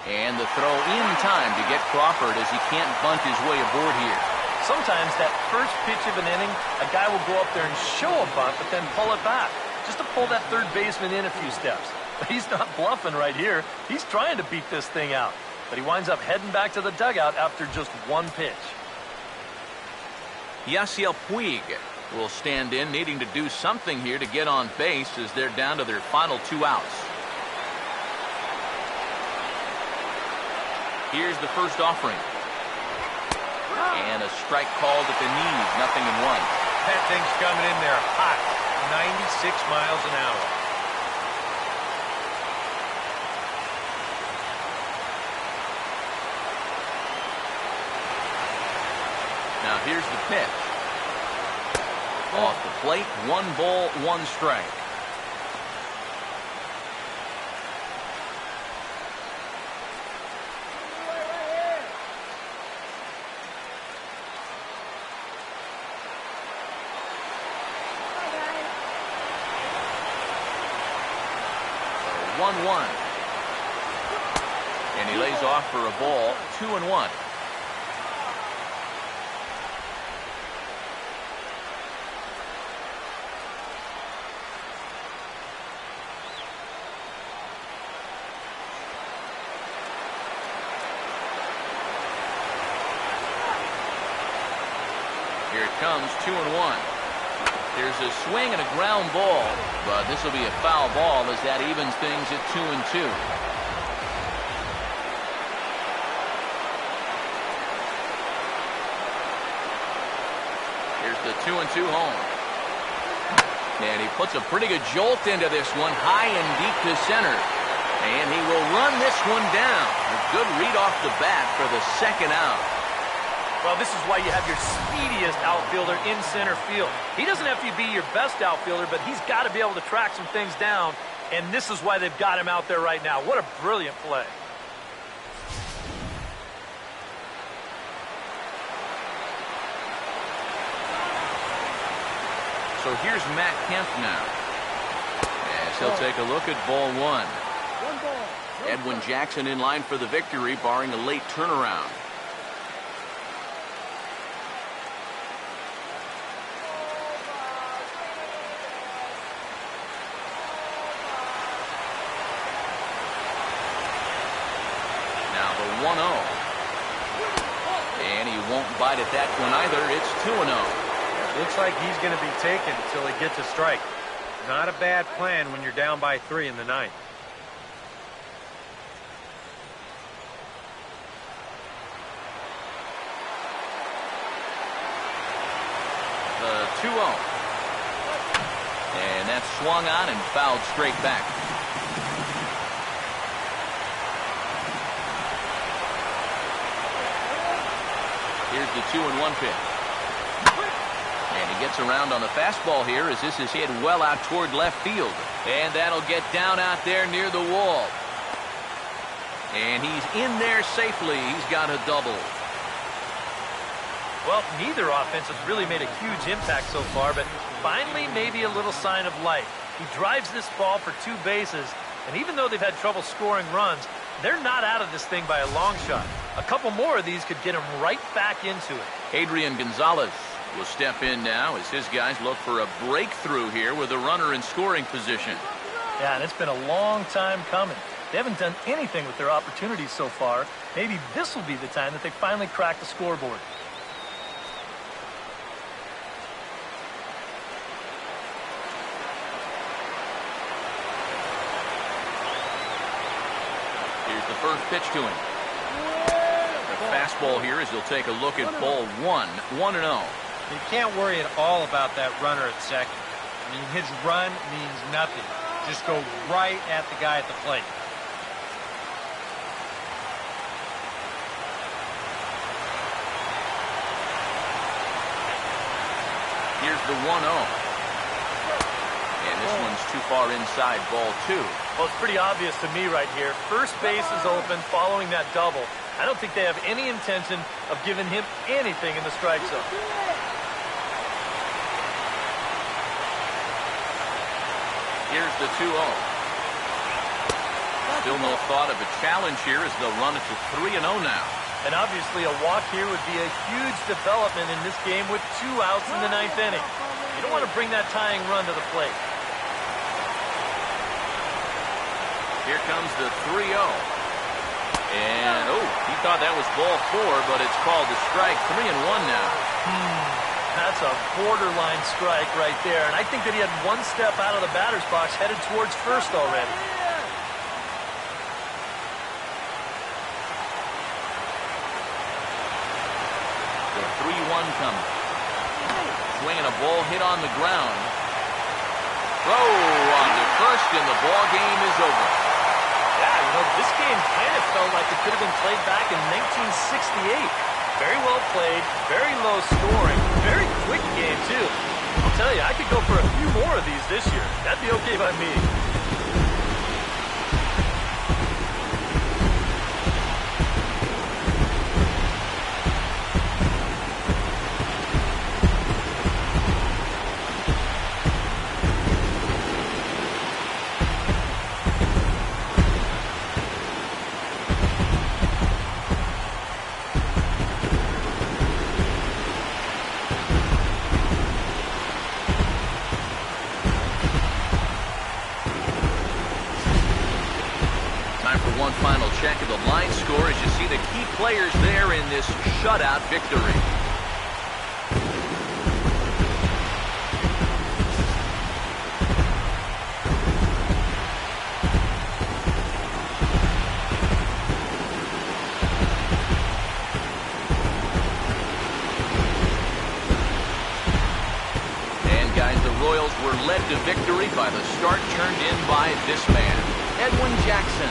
And the throw in time to get Crawford as he can't bunt his way aboard here. Sometimes that first pitch of an inning, a guy will go up there and show a bunt, but then pull it back, just to pull that third baseman in a few steps. But he's not bluffing right here. He's trying to beat this thing out. But he winds up heading back to the dugout after just one pitch. Yasiel Puig will stand in, needing to do something here to get on base as they're down to their final 2 outs. Here's the first offering. And a strike called at the knees, 0-1. That thing's coming in there hot, 96 miles an hour. Now here's the pitch. Off the plate, 1 ball, 1 strike. So 1-1. And he lays off for a ball, 2-1. Here it comes, 2-1. There's a swing and a ground ball, but this will be a foul ball as that evens things at 2-2. Here's the 2-2 home. And he puts a pretty good jolt into this one, high and deep to center. And he will run this one down. A good read off the bat for the second out. Well, this is why you have your speediest outfielder in center field. He doesn't have to be your best outfielder, but he's got to be able to track some things down, and this is why they've got him out there right now. What a brilliant play. So here's Matt Kemp now. As he'll take a look at ball one. One ball. Edwin Jackson in line for the victory, barring a late turnaround. Now the 1-0. And he won't bite at that one either. It's 2-0. Looks like he's going to be taken until he gets a strike. Not a bad plan when you're down by 3 in the ninth. The 2-0. And that's swung on and fouled straight back. Here's the 2-1 pitch. And he gets around on the fastball here as this is hit well out toward left field. And that'll get down out there near the wall. And he's in there safely. He's got a double. Well, neither offense has really made a huge impact so far, but finally maybe a little sign of life. He drives this ball for 2 bases, and even though they've had trouble scoring runs, they're not out of this thing by a long shot. A couple more of these could get him right back into it. Adrian Gonzalez will step in now as his guys look for a breakthrough here with a runner in scoring position. Yeah, and it's been a long time coming. They haven't done anything with their opportunities so far. Maybe this will be the time that they finally crack the scoreboard. Here's the first pitch to him. The fastball here as he'll take a look at ball 1, 1-0. You can't worry at all about that runner at second. I mean, his run means nothing. Just go right at the guy at the plate. Here's the 1-0. And this one's too far inside ball 2. Well, it's pretty obvious to me right here. First base is open following that double. I don't think they have any intention of giving him anything in the strike zone. Here's the 2-0. Still no thought of a challenge here as they'll run it to 3-0 now. And obviously a walk here would be a huge development in this game with 2 outs in the 9th inning. You don't want to bring that tying run to the plate. Here comes the 3-0. And, he thought that was ball 4, but it's called a strike. 3-1 now. That's a borderline strike right there. And I think that he had 1 step out of the batter's box headed towards first already. The 3-1 coming. Swinging a ball hit on the ground. Throw on to first, and the ball game is over. Yeah, this game kind of felt like it could have been played back in 1968. Very well played, very low scoring, very quick game, too. I'll tell you, I could go for a few more of these this year. That'd be okay by me. One final check of the line score as you see the key players there in this shutout victory. And guys, the Royals were led to victory by the start turned in by this man, Edwin Jackson.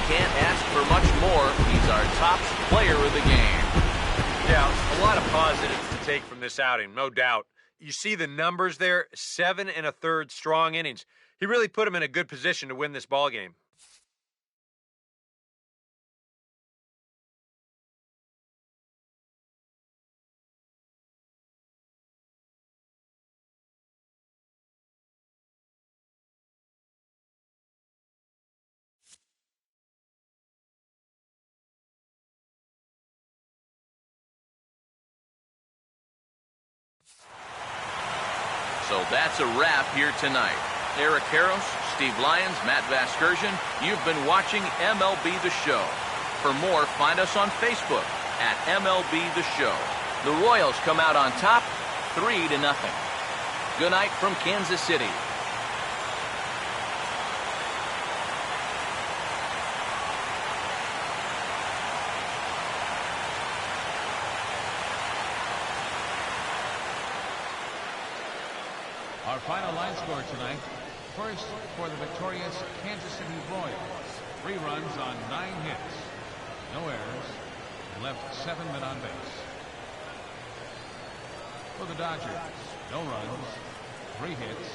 Can't ask for much more. He's our top player of the game. Yeah, a lot of positives to take from this outing, no doubt. You see the numbers there, 7 1/3 strong innings. He really put him in a good position to win this ball game. So that's a wrap here tonight. Eric Harros, Steve Lyons, Matt Vasgersian, you've been watching MLB The Show. For more, find us on Facebook at MLB The Show. The Royals come out on top, 3-0. Good night from Kansas City. Our final line score tonight. First, for the victorious Kansas City Royals. 3 runs on 9 hits. No errors. Left 7 men on base. For the Dodgers, no runs, 3 hits,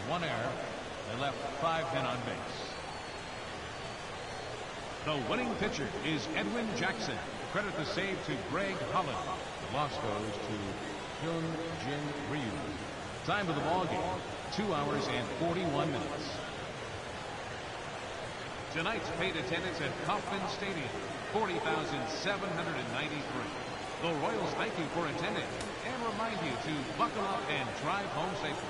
1 error. They left 5 men on base. The winning pitcher is Edwin Jackson. Credit the save to Greg Holland. The loss goes to Hyun-Jin Ryu. Time of the ball game, 2 hours and 41 minutes. Tonight's paid attendance at Kauffman Stadium, 40,793. The Royals thank you for attending and remind you to buckle up and drive home safely.